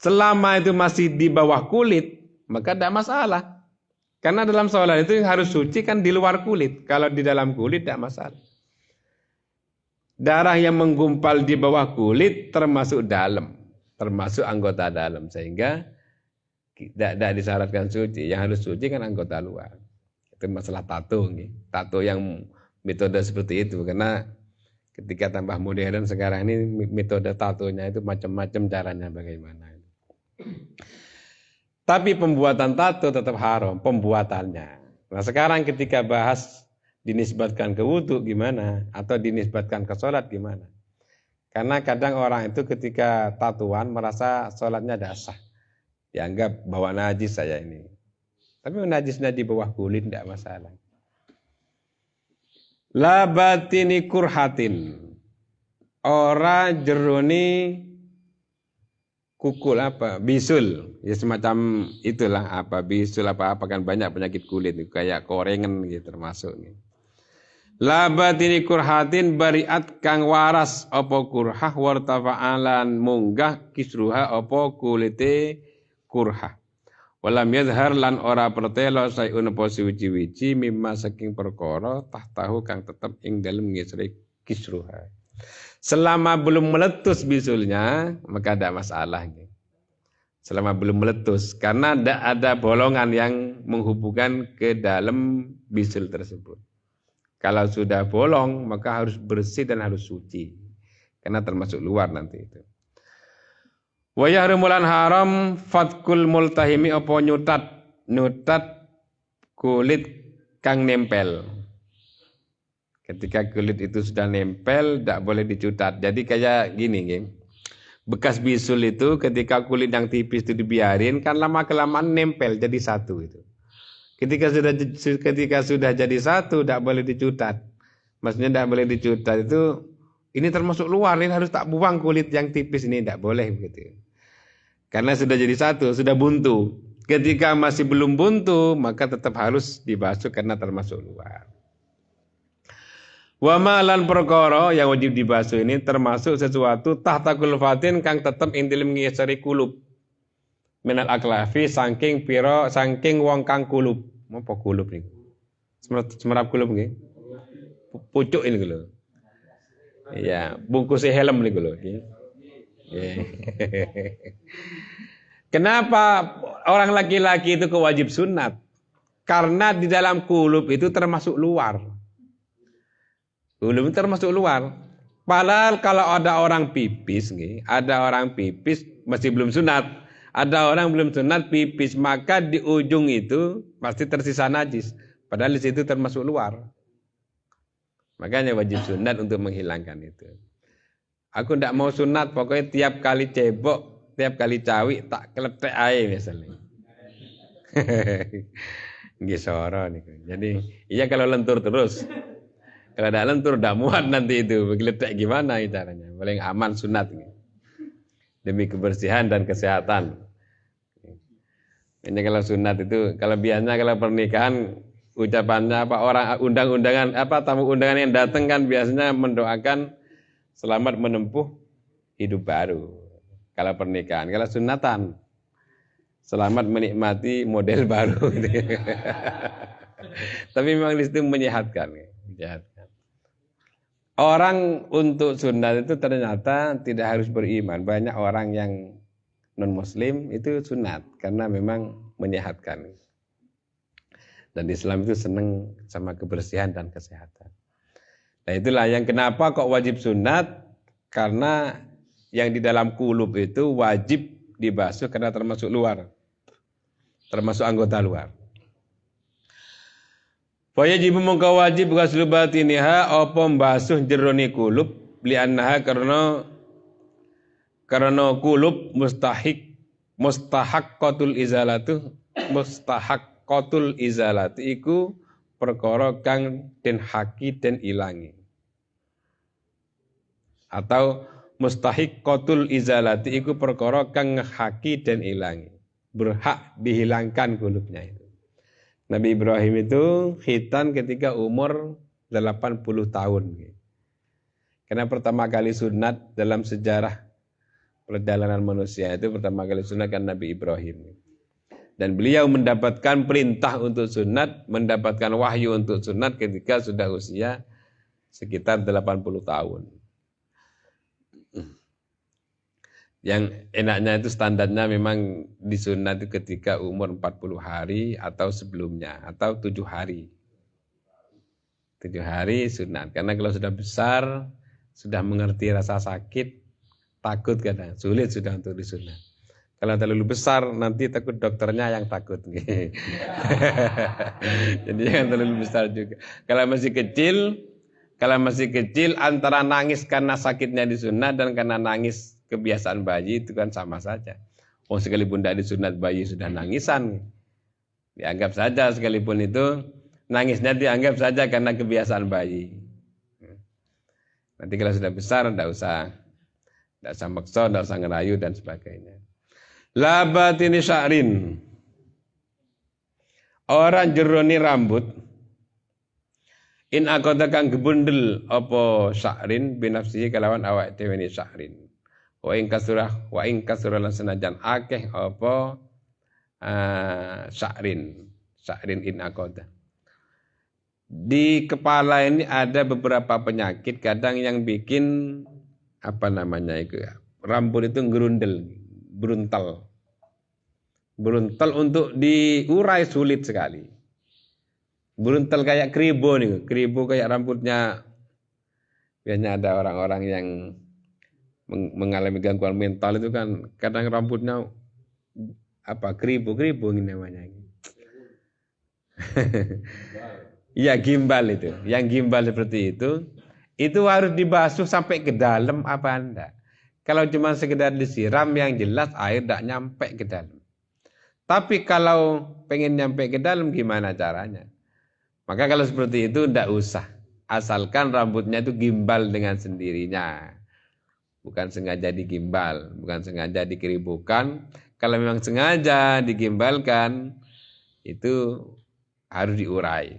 Selama itu masih di bawah kulit, maka tidak masalah. Karena dalam sholat itu yang harus suci kan di luar kulit. Kalau di dalam kulit tidak masalah. Darah yang menggumpal di bawah kulit termasuk dalam, termasuk anggota dalam, sehingga tidak disyaratkan suci. Yang harus suci kan anggota luar. Itu masalah tato, tato yang metode seperti itu. Karena ketika tambah modern sekarang ini metode tatonya itu macam-macam caranya bagaimana. Tapi pembuatan tato tetap haram, pembuatannya. Nah sekarang ketika bahas dinisbatkan ke wudhu gimana, atau dinisbatkan ke sholat gimana. Karena kadang orang itu ketika tatuan merasa sholatnya tidak sah. Dianggap bawa najis saya ini. Tapi najisnya di bawah kulit tidak masalah. La batini kurhatin. Ora jeroni kukul apa? Bisul. Ya semacam itulah apa bisul apa kan banyak penyakit kulit kayak korengan gitu termasuk nih. La batini kurhatin bariat kang waras apa kurhah wartafa'alan munggah kisruha apa kulite kurhah. Walam yadhar lan ora pertelo sayun apa suci-wici mimma saking perkara tahtahu kang tetep ing dalem ngisri kisruha. Selama belum meletus bisulnya maka tidak masalah. Selama belum meletus karena tidak ada bolongan yang menghubungkan ke dalam bisul tersebut. Kalau sudah bolong maka harus bersih dan harus suci. Karena termasuk luar nanti itu. Wa yahrimulan haram fatkul multahimi apa nyutat kulit kang nempel. Ketika kulit itu sudah nempel tidak boleh dicutat. Jadi kayak gini. Bekas bisul itu ketika kulit yang tipis itu dibiarin kan lama-kelamaan nempel jadi satu itu. Ketika sudah jadi satu, tidak boleh dicutat. Maksudnya tidak boleh dicutat itu, ini termasuk luar, ini harus tak buang kulit yang tipis ini, tidak boleh begitu. Karena sudah jadi satu, sudah buntu. Ketika masih belum buntu, maka tetap harus dibasuh karena termasuk luar. Wa malan perkara yang wajib dibasuh ini termasuk sesuatu tahta kulfatin kang tetap intilim ngisari kulub. Minal aklafi saking wong kang kulub. Apa kulub niku? Semerap kulub nggih. Pucuk ini lho. Iya, bungkusnya helm niku lho. Kenapa orang laki-laki itu kewajib sunat? Karena di dalam kulub itu termasuk luar. Kulub itu termasuk luar. Padahal kalau ada orang pipis masih belum sunat. Ada orang belum sunat pipis, maka di ujung itu pasti tersisa najis. Padahal di situ termasuk luar. Makanya wajib sunat untuk menghilangkan itu. Aku tidak mau sunat, pokoknya tiap kali cebok tiap kali cawik tak keletek ae misalnya. Nggih soro niku. Jadi iya kalau lentur terus. Kalau tidak lentur tidak muat nanti itu. Geletek gimana caranya? Paling aman sunat. Demi kebersihan dan kesehatan. Ini kalau sunat itu, kalau biasanya kalau pernikahan ucapannya apa orang undang-undangan apa tamu undangan yang datang kan biasanya mendoakan selamat menempuh hidup baru. Kalau pernikahan, kalau sunatan selamat menikmati model baru. Tapi memang di situ menyehatkan. Orang untuk sunat itu ternyata tidak harus beriman. Banyak orang yang non-muslim itu sunat karena memang menyehatkan. Dan Islam itu senang sama kebersihan dan kesehatan. Nah itulah yang kenapa kok wajib sunat, karena yang di dalam kulub itu wajib dibasuh karena termasuk luar. Termasuk anggota luar. Wajib mengko wajib ghuslu batiniha apa mbasuh jerone kulub li'annaha karena kulub mustahaqqatul izalatu iku perkara kang den haki den ilangi. Atau mustahiqqatul izalati iku perkara kang haki den ilangi. Berhak dihilangkan kulubnya itu. Nabi Ibrahim itu khitan ketika umur 80 tahun. Karena pertama kali sunat dalam sejarah perjalanan manusia itu pertama kali sunat kan Nabi Ibrahim. Dan beliau mendapatkan perintah untuk sunat, mendapatkan wahyu untuk sunat ketika sudah usia sekitar 80 tahun. Yang enaknya itu standarnya memang disunat itu ketika umur 40 hari atau sebelumnya atau 7 hari. 7 hari sunat. Karena kalau sudah besar, sudah mengerti rasa sakit, takut kadang sulit sudah untuk disunat. Kalau terlalu besar nanti takut dokternya yang takut. Jadi jangan terlalu besar juga. Kalau masih kecil antara nangis karena sakitnya disunat dan karena nangis kebiasaan bayi itu kan sama saja. Oh sekalipun tidak disunat bayi sudah nangisan. Dianggap saja sekalipun itu nangisnya dianggap saja karena kebiasaan bayi. Nanti kalau sudah besar tidak usah maksa, tidak usah ngerayu dan sebagainya. Labatini sya'rin. Orang jeroni rambut. In akoda kang gebundel apa sya'rin binafsihi kalawan awak dhewe ni sya'rin. Wa ing kasura lan senajan akeh apa sya'rin in akoda. Di kepala ini ada beberapa penyakit kadang yang bikin apa namanya itu ya, rambut itu gerundel, beruntal untuk diurai sulit sekali. Beruntal kayak keribo nih, keribo kayak rambutnya. Biasanya ada orang-orang yang mengalami gangguan mental itu kan kadang rambutnya apa keribo ini namanya. Iya gimbal itu, yang gimbal seperti itu harus dibasuh sampai ke dalam apa anda? Kalau cuma sekedar disiram yang jelas air tidak nyampe ke dalam. Tapi kalau pengen nyampe ke dalam gimana caranya? Maka kalau seperti itu tidak usah. Asalkan rambutnya itu gimbal dengan sendirinya. Bukan sengaja digimbal, bukan sengaja dikeribukan. Kalau memang sengaja digimbalkan, itu harus diurai.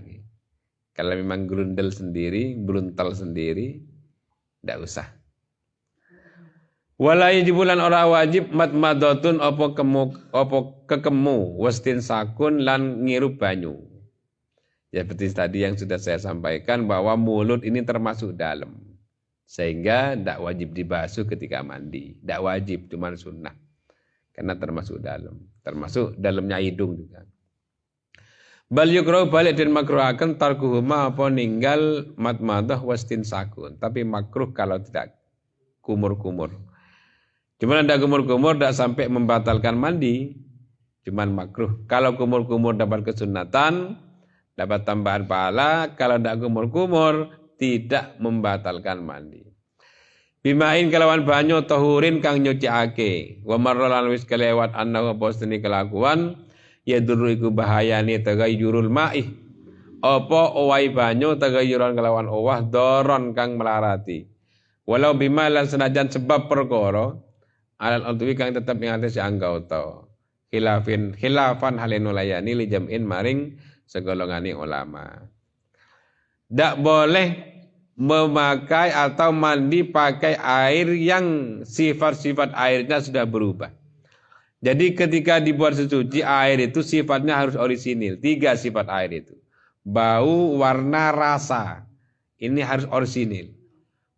Kalau memang grundel sendiri, beruntal sendiri, tidak usah. Walai jibulan ora wajib matmadotun opo kekemu wastin sakun lan ngirup banyu. Ya seperti tadi yang sudah saya sampaikan bahwa mulut ini termasuk dalam. Sehingga tidak wajib dibasuh ketika mandi. Tidak wajib, cuma sunnah. Karena termasuk dalam. Termasuk dalamnya hidung juga. Bal yukrau balik dan makruh akan tarkuhuma apa ninggal matmadah wastin sakun. Tapi makruh kalau tidak kumur-kumur. Cuman ada kumur-kumur tidak sampai membatalkan mandi. Cuman makruh. Kalau kumur-kumur dapat kesunatan, dapat tambahan pahala. Kalau tidak kumur-kumur, tidak membatalkan mandi. Bimain kelawan banyu tahurin kang nyuciake. Wa marralan wis kelewat annahu bosteni kelakuan ya duru iku bahayane tagayyurul ma'i. Apa owai banyu tagayyuran kelawan owah doron kang melarati. Walau bima lan senajan sebab perkara alal udwi kang tetep ing atas anggau ta. Khilafan halenu layani li jam'in maring segolongane ulama. Tidak boleh memakai atau mandi pakai air yang sifat-sifat airnya sudah berubah. Jadi ketika dibuat sesuci, air itu sifatnya harus orisinil. 3 sifat air itu. Bau, warna, rasa. Ini harus orisinil.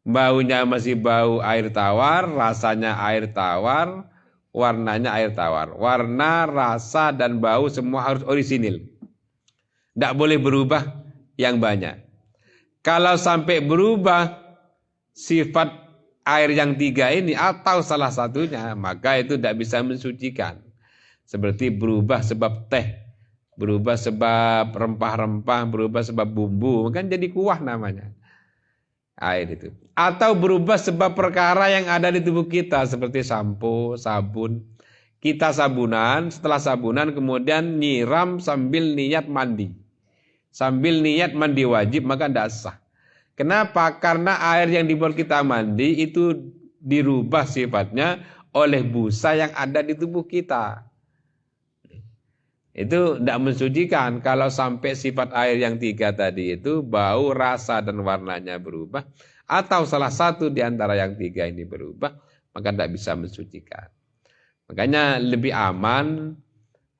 Baunya masih bau air tawar, rasanya air tawar, warnanya air tawar. Warna, rasa, dan bau semua harus orisinil. Tidak boleh berubah yang banyak. Kalau sampai berubah sifat air yang 3 ini atau salah satunya, maka itu tidak bisa mensucikan. Seperti berubah sebab teh, berubah sebab rempah-rempah, berubah sebab bumbu, kan jadi kuah namanya. Air itu. Atau berubah sebab perkara yang ada di tubuh kita, seperti sampo, sabun. Kita sabunan, setelah sabunan kemudian nyiram sambil niat mandi. Sambil niat mandi wajib maka tidak sah. Kenapa? Karena air yang dibuat kita mandi itu dirubah sifatnya oleh busa yang ada di tubuh kita. Itu tidak mensucikan. Kalau sampai sifat air yang 3 tadi itu bau, rasa, dan warnanya berubah, atau salah satu di antara yang 3 ini berubah, maka tidak bisa mensucikan. Makanya lebih aman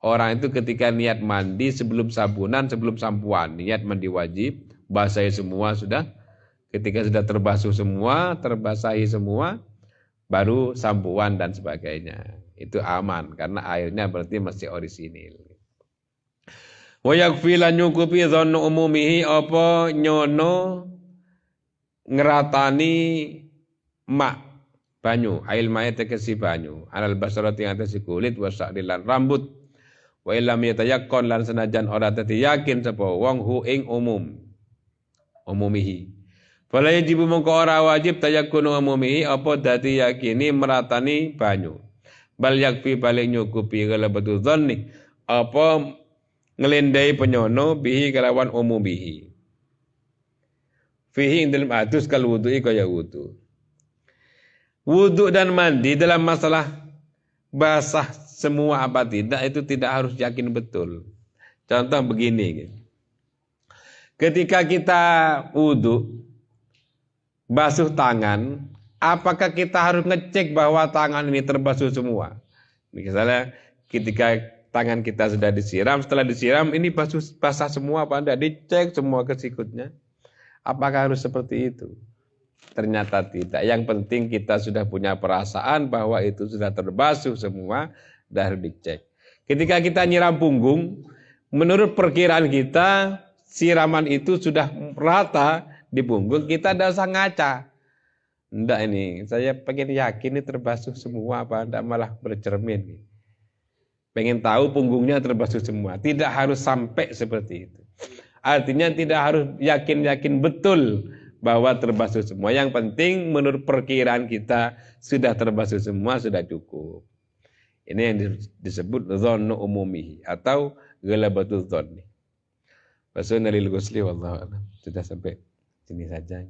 orang itu ketika niat mandi sebelum sabunan, sebelum sampuan, niat mandi wajib, basahi semua sudah. Ketika sudah terbasuh semua, terbasahi semua, baru sampuan dan sebagainya. Itu aman karena airnya berarti masih orisinil. Wa yakfi lan nyukupi dhannu umumihi apa nyono ngeratani mak banyu, ail mae tegesi banyu, alal basarati atas kulit wa sa'rilan rambut. Wa illam yatayaqqan lan senajan ora dadi yakin sapa wong hu ing umumihi. Fala yajibu mongko ora wajib tayakkunu umumihi apa dadi yakini meratani banyu. Bal yakfi balik nyukupi galabatu dhanni apa ngelendai penyono bihi kalawan umumihi. Fihi ing dalam adus kal wudu'i kaya wudu. Wudu dan mandi dalam masalah basah semua apa tidak itu tidak harus yakin betul. Contoh begini. Ketika kita wudu basuh tangan, apakah kita harus ngecek bahwa tangan ini terbasuh semua? Misalnya ketika tangan kita sudah disiram, setelah disiram ini basah semua apa enggak? Dicek semua kesikutnya. Apakah harus seperti itu? Ternyata tidak. Yang penting kita sudah punya perasaan bahwa itu sudah terbasuh semua, dan harus dicek. Ketika kita nyiram punggung, menurut perkiraan kita siraman itu sudah rata di punggung, kita tidak usah ngaca. Enggak ini, saya pengen yakin ini terbasuh semua apa enggak, malah bercermin. Pengen tahu punggungnya terbasuh semua. Tidak harus sampai seperti itu. Artinya tidak harus yakin-yakin betul bahwa terbasuh semua. Yang penting menurut perkiraan kita sudah terbasuh semua, sudah cukup. Ini yang disebut dhannu umumihi atau ghalabatul dhanni. Wasunna lil ghusli wallahu a'lam. Sudah sampai sini saja.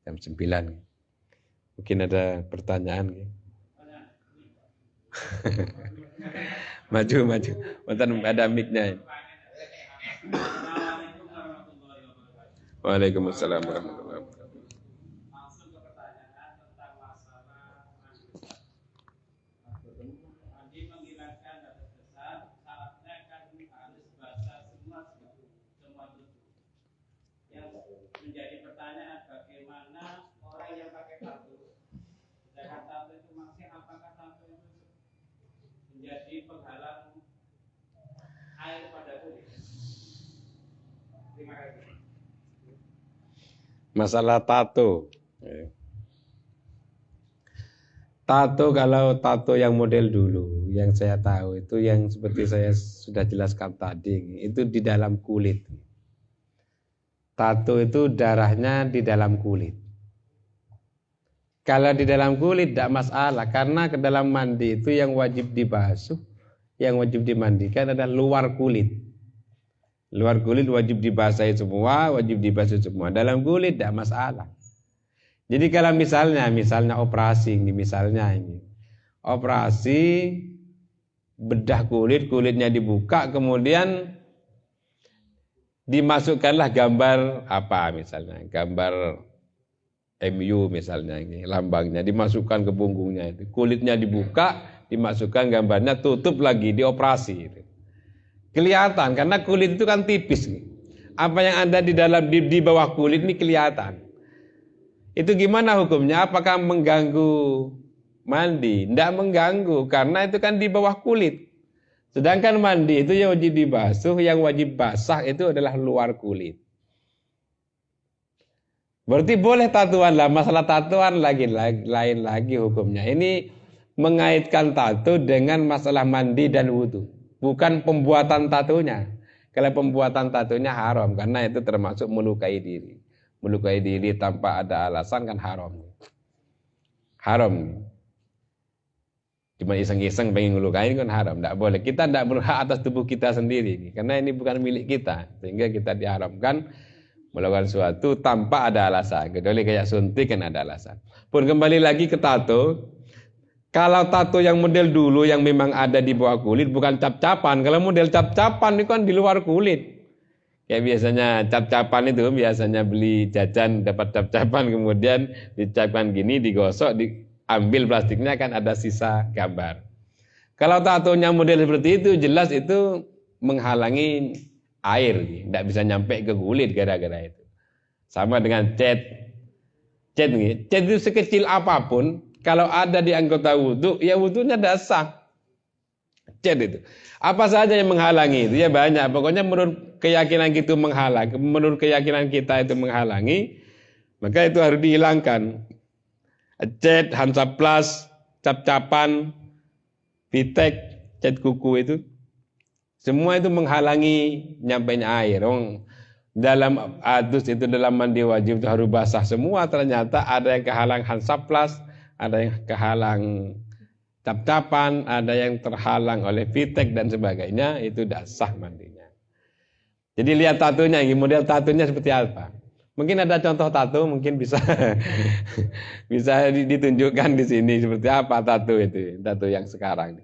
Jam 9. Mungkin ada pertanyaan. Maju. Mantan ada mic-nya. Waalaikumsalam warahmatullahi wabarakatuh. Langsung ke pertanyaan tentang masalah mandi menghilangkan dada besar, syaratnya kan harus basah semua tubuh. Yang menjadi pertanyaan bagaimana orang yang pakai tato, sedangkan tato itu maksudnya apakah tato itu menjadi penghalang air pada kulit? Terima kasih. Masalah tato. Tato, kalau tato yang model dulu, yang saya tahu itu yang seperti saya sudah jelaskan tadi, itu di dalam kulit. Tato itu darahnya di dalam kulit. Kalau di dalam kulit tidak masalah, karena ke dalam mandi itu yang wajib dibasuh, yang wajib dimandikan adalah luar kulit. Luar kulit wajib dibasahi semua, wajib dibasuh semua. Dalam kulit tidak masalah. Jadi kalau misalnya operasi ini, operasi bedah kulit, kulitnya dibuka, kemudian dimasukkanlah gambar apa misalnya, gambar MU misalnya ini, lambangnya dimasukkan ke punggungnya itu, kulitnya dibuka, dimasukkan gambarnya, tutup lagi, dioperasi itu. Kelihatan karena kulit itu kan tipis nih. Apa yang ada di dalam di bawah kulit ini kelihatan. Itu gimana hukumnya? Apakah mengganggu mandi? Tidak mengganggu karena itu kan di bawah kulit. Sedangkan mandi itu yang wajib dibasuh, yang wajib basah itu adalah luar kulit. Berarti boleh tatuan lah, masalah tatuan lain lagi hukumnya. Ini mengaitkan tato dengan masalah mandi dan wudu, bukan pembuatan tatunya. Kalau pembuatan tatunya haram karena itu termasuk melukai diri. Melukai diri tanpa ada alasan kan haram. Haram. Cuma iseng-iseng pengen ngelukain kan haram, tidak boleh. Kita tidak berhak atas tubuh kita sendiri, karena ini bukan milik kita, sehingga kita diharamkan melakukan sesuatu tanpa ada alasan. Kecuali kayak suntik kan ada alasan. Pun kembali lagi ke tato, kalau tato yang model dulu yang memang ada di bawah kulit bukan cap-capan. Kalau model cap-capan itu kan di luar kulit. Kayak biasanya cap-capan itu biasanya beli jajan dapat cap-capan kemudian dicapkan gini, digosok, ambil plastiknya kan ada sisa gambar. Kalau tatonya model seperti itu jelas itu menghalangi air, tidak bisa nyampe ke kulit gara-gara itu. Sama dengan cat itu sekecil apapun kalau ada di anggota wudhu, ya wudhunya tidak sah. Cat itu apa saja yang menghalangi itu ya banyak. Pokoknya menurut keyakinan kita itu menghalangi, maka itu harus dihilangkan. Cat, Hansaplast, cap-capan, pitek, cat kuku itu semua itu menghalangi nyampainya air. Dalam adus itu dalam mandi wajib itu harus basah semua. Ternyata ada yang kehalang Hansaplast, ada yang kehalang cap-capan, ada yang terhalang oleh pitek dan sebagainya, itu tidak sah mandinya. Jadi lihat tatunya, model tatunya seperti apa. Mungkin ada contoh tato, mungkin bisa ditunjukkan di sini seperti apa tato itu, tato yang sekarang.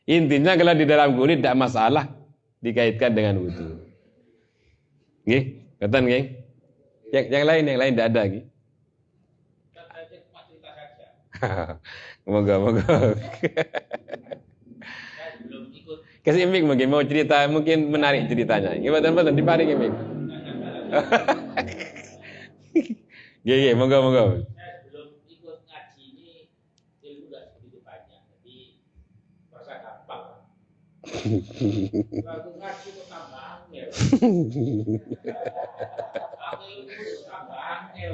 Intinya kalau di dalam kulit tidak masalah dikaitkan dengan wudu. Nggih, katakan nggih. Yang lain tidak ada nggih. Moga. Kasih mik mungkin mau cerita, mungkin menarik ceritanya. Gimana diparing mik. Iya, moga. Saya belum ikut ngaji ini, ilmu nggak begitu banyak, jadi merasa gampang. Waktu ngaji itu tambah angel. Aku ilmu tambah angel.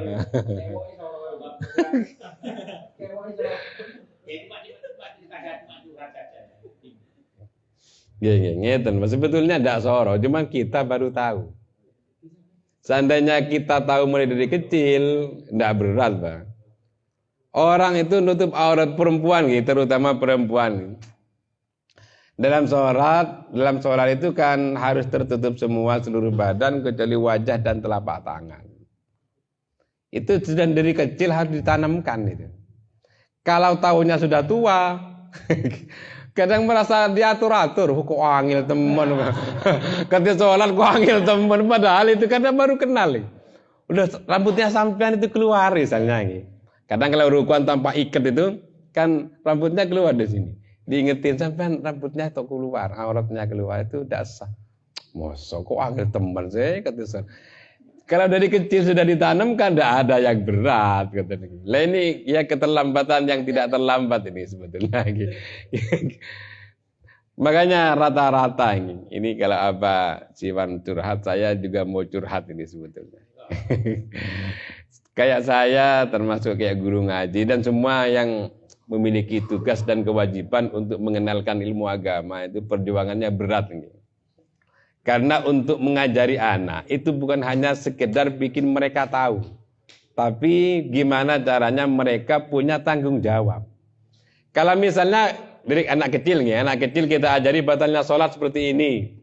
Iya, ngeten. Sebetulnya tidak soro, cuma kita baru tahu. Seandainya kita tahu mulai dari kecil, tidak berat, Pak. Orang itu nutup aurat perempuan, terutama perempuan. Dalam sholat itu kan harus tertutup semua seluruh badan kecuali wajah dan telapak tangan. Itu sudah dari kecil harus ditanamkan itu. Kalau tahunya sudah tua, kadang merasa diatur-atur, kok angil teman. Ketika sholat kok angil teman, padahal itu kadang baru kenal. Udah rambutnya sampean itu keluar misalnya. Kadang kalau rukuan tanpa ikat itu kan rambutnya keluar di sini. Diingetin sampean rambutnya itu keluar, auratnya keluar, itu udah sah. Mosok kok angil teman saya kata. Kalau dari kecil sudah ditanamkan tidak ada yang berat katanya. Lah ini ya keterlambatan yang tidak terlambat ini sebetulnya. Makanya rata-rata ini kalau apa Siwan curhat, saya juga mau curhat ini sebetulnya. Kayak saya termasuk kayak guru ngaji dan semua yang memiliki tugas dan kewajiban untuk mengenalkan ilmu agama itu perjuangannya berat ini. Karena untuk mengajari anak itu bukan hanya sekedar bikin mereka tahu Tapi gimana caranya mereka punya tanggung jawab. Kalau misalnya dari anak kecil kita ajari batalnya sholat seperti ini,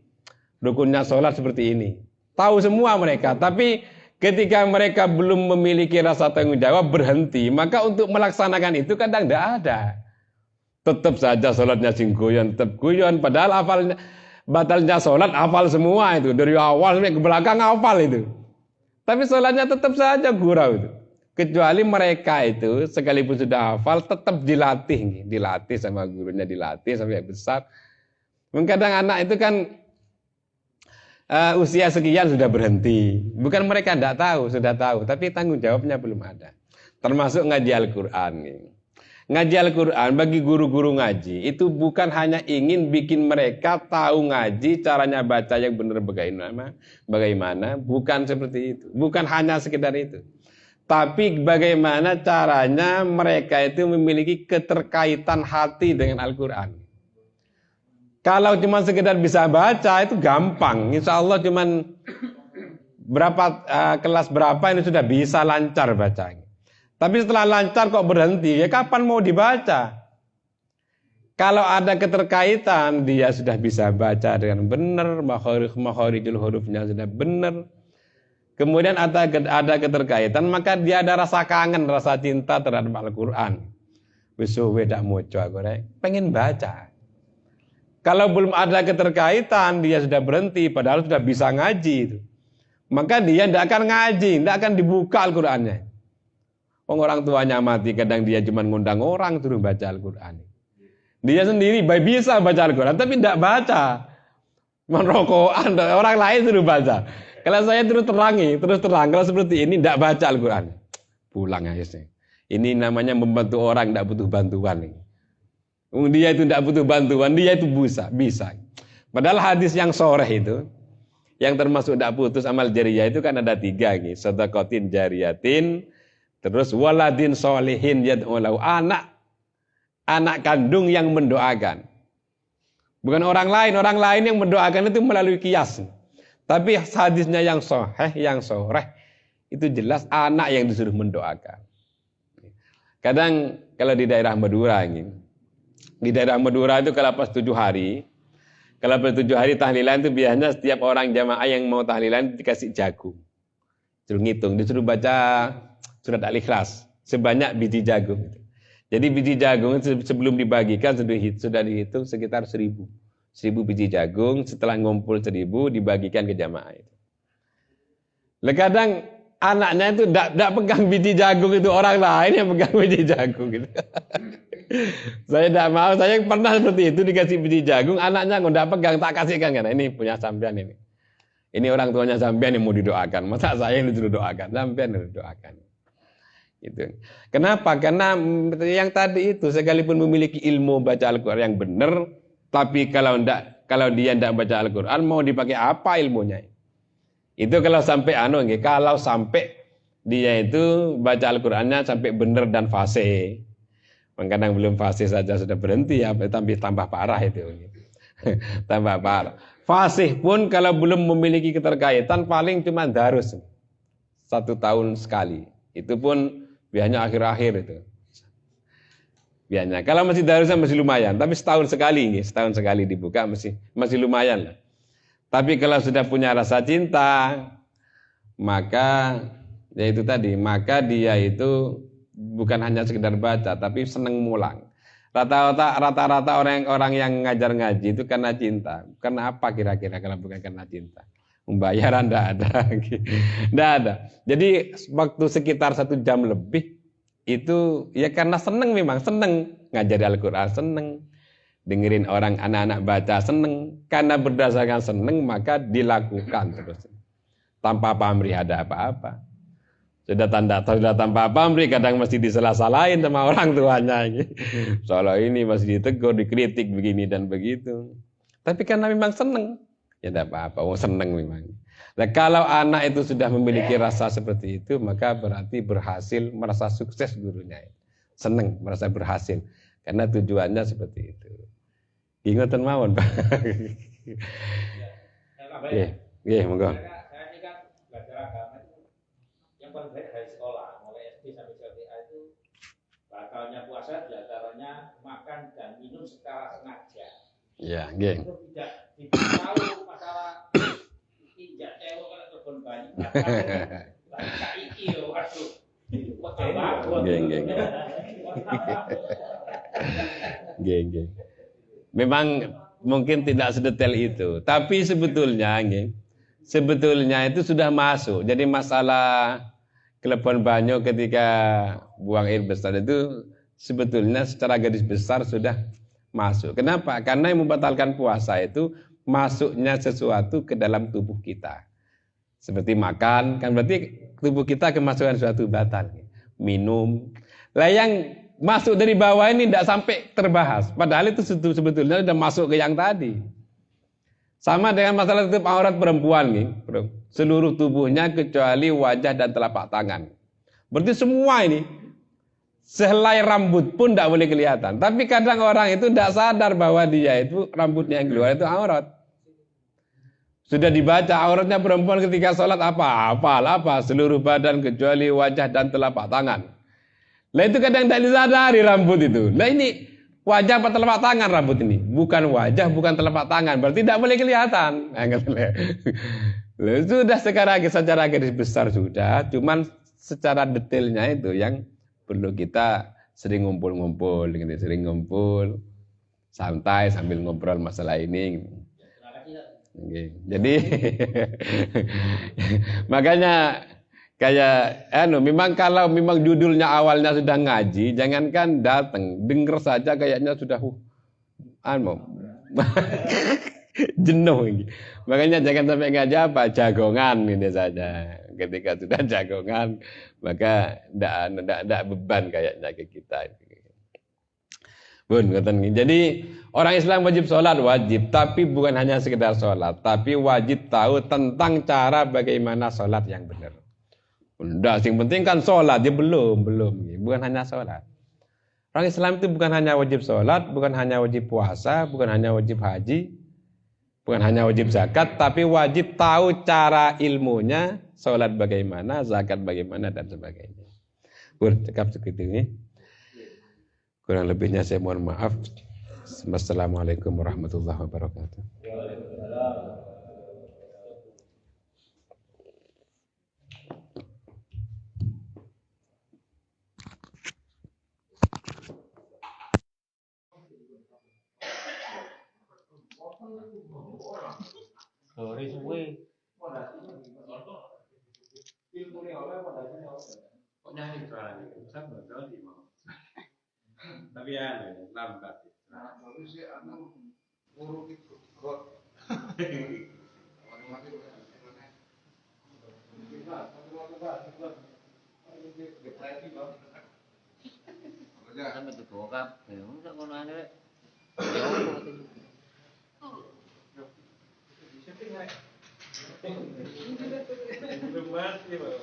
rukunnya sholat seperti ini. Tahu semua mereka, tapi ketika mereka belum memiliki rasa tanggung jawab berhenti, maka untuk melaksanakan itu kadang tidak ada. Tetap saja sholatnya sing guyon, tetap guyon, padahal batalnya sholat hafal semua itu, dari awal sampai ke belakang hafal itu. Tapi sholatnya tetap saja gurau itu. Kecuali mereka itu sekalipun sudah hafal tetap dilatih sama gurunya, dilatih sampai besar. Kadang anak itu kan usia sekian sudah berhenti. Bukan mereka tidak tahu, sudah tahu, tapi tanggung jawabnya belum ada. Termasuk ngaji Al-Quran. Ngaji Al-Quran bagi guru-guru ngaji itu bukan hanya ingin bikin mereka tahu ngaji, caranya baca yang benar bagaimana, bukan seperti itu. Bukan hanya sekedar itu. Tapi bagaimana caranya mereka itu memiliki keterkaitan hati dengan Al-Quran. Kalau cuma sekedar bisa baca itu gampang. Insya Allah cuma kelas berapa ini sudah bisa lancar bacanya. Tapi setelah lancar kok berhenti, ya kapan mau dibaca? Kalau ada keterkaitan, dia sudah bisa baca dengan benar, makharijul hurufnya sudah benar. Kemudian ada keterkaitan, maka dia ada rasa kangen, rasa cinta terhadap Al-Quran. Wisuwe dak moco aku pengen baca. Kalau belum ada keterkaitan, dia sudah berhenti, padahal sudah bisa ngaji itu. Maka dia tidak akan ngaji, tidak akan dibuka Al-Qurannya. Orang tuanya mati, kadang dia cuma ngundang orang suruh baca Al-Quran. Dia sendiri bisa baca Al-Quran, tapi tidak baca. Merokokan, orang lain suruh baca. Kalau saya terus terang, kalau seperti ini tidak baca Al-Quran. Pulang aja. Ini namanya membantu orang, tidak butuh bantuan. Dia itu tidak butuh bantuan, dia itu bisa. Padahal hadis yang sahih itu, yang termasuk tidak putus amal jariyah itu kan ada 3. Sedaqatin jariyatin, terus waladin solihin yad'ulahu, anak kandung yang mendoakan. Bukan orang lain yang mendoakan itu melalui kias. Tapi hadisnya yang sahih, yang sahih itu jelas anak yang disuruh mendoakan. Kadang kalau di daerah Madura itu kalau pas 7 hari tahlilan itu biasanya setiap orang jamaah yang mau tahlilan dikasih jagung. Suruh ngitung, disuruh baca surat Al-Ikhlas sebanyak biji jagung. Jadi biji jagung sebelum dibagikan sudah dihitung sekitar 1000 biji jagung. Setelah ngumpul 1000 dibagikan ke jamaah itu. Kadang anaknya itu tidak pegang biji jagung, itu orang lain yang pegang biji jagung gitu. Saya tidak mau, saya pernah seperti itu dikasih biji jagung, anaknya tidak pegang, tak kasihkan karena ini punya sampean ini. Ini orang tuanya sampean yang mau didoakan. Masa saya yang disuruh doakan, sampean yang doakan. Gitu. Kenapa? Karena yang tadi itu sekalipun memiliki ilmu baca Al-Quran yang benar, tapi kalau dia tidak baca Al-Quran mau dipakai apa ilmunya? Itu kalau sampai kalau sampai dia itu baca Al-Qurannya sampai benar dan fasih. Kadang belum fasih saja sudah berhenti ya, tapi tambah parah itu. Tambah parah. Fasih pun kalau belum memiliki keterkaitan paling cuma darus 1 tahun sekali. Itu pun biasanya akhir-akhir itu. Biasanya. Kalau masih darusnya masih lumayan, tapi setahun sekali dibuka masih lumayan lah. Tapi kalau sudah punya rasa cinta, maka ya itu tadi, maka dia itu bukan hanya sekedar baca, tapi seneng mulang. Rata-rata orang yang ngajar ngaji itu karena cinta. Karena apa kira-kira kalau bukan karena cinta? Pembayaran tidak ada. Tidak ada. Jadi waktu sekitar 1 jam lebih itu ya karena memang seneng ngajari Al-Quran, seneng dengerin orang anak-anak baca, seneng. Karena berdasarkan seneng maka dilakukan terus tanpa pamrih ada apa-apa. Sudah tanpa pamrih kadang masih disalah-salahin sama orang tuanya. Soalnya ini masih ditegur, dikritik begini dan begitu. Tapi karena memang seneng, ya tidak apa-apa, seneng memang. Nah, kalau anak itu sudah memiliki rasa seperti itu, maka berarti berhasil, merasa sukses gurunya. Seneng, merasa berhasil. Karena tujuannya seperti itu. Ingatkan mawon, Pak. Iya, monggo. Saya ini kan belajar agama itu yang paling baik dari sekolah, mulai batalnya puasa diantaranya makan dan minum secara sengaja. Ya, geng. Itu tidak tahu masalah injak tewok kalau telepon banyak. Lagi saiki yo, waduh. Geng. Geng. Memang mungkin tidak sedetail itu, tapi sebetulnya itu sudah masuk. Jadi masalah kelebihan banyak ketika buang air besar itu sebetulnya secara garis besar sudah masuk. Kenapa? Karena yang membatalkan puasa itu masuknya sesuatu ke dalam tubuh kita. Seperti makan, kan berarti tubuh kita kemasukan sesuatu batal. Minum. Lah yang masuk dari bawah ini tidak sampai terbahas. Padahal itu sebetulnya sudah masuk ke yang tadi. Sama dengan masalah tutup aurat perempuan nih, seluruh tubuhnya kecuali wajah dan telapak tangan. Berarti semua ini, sehelai rambut pun tidak boleh kelihatan. Tapi kadang orang itu tidak sadar bahwa dia itu rambutnya yang keluar itu aurat. Sudah dibaca auratnya perempuan ketika sholat apa seluruh badan kecuali wajah dan telapak tangan. Lah itu kadang tidak disadari rambut itu. Lah ini wajah apa telapak tangan rambut ini? Bukan wajah, bukan telapak tangan. Berarti tidak boleh kelihatan. Nah, sudah secara garis besar sudah. Cuman secara detailnya itu yang perlu kita sering ngumpul, sering ngumpul, santai sambil ngobrol masalah ini. Jadi makanya kayak memang kalau memang judulnya awalnya sudah ngaji, jangankan datang, dengar saja kayaknya sudah jenuh ini. Makanya jangan sampai ngaji jagongan ini saja. Ketika sudah jagongan, maka tidak beban kayaknya ke kita. Jadi orang Islam wajib sholat, wajib, tapi bukan hanya sekedar sholat, tapi wajib tahu tentang cara bagaimana sholat yang benar. Udah, yang penting kan sholat, dia belum, bukan hanya sholat. Orang Islam itu bukan hanya wajib sholat, bukan hanya wajib puasa, bukan hanya wajib haji, bukan hanya wajib zakat, tapi wajib tahu cara ilmunya, sholat bagaimana, zakat bagaimana, dan sebagainya. Cakap segitu ini. Kurang lebihnya saya mohon maaf. Wassalamualaikum warahmatullahi wabarakatuh. Sore suwe. Kok nyanyi soalnya? Saya baca di mau. Tapi ya lambat. Nah, baru sih urut itu kok. Sampai dibokap, ya enggak ngono ae. Belum mati, Pak.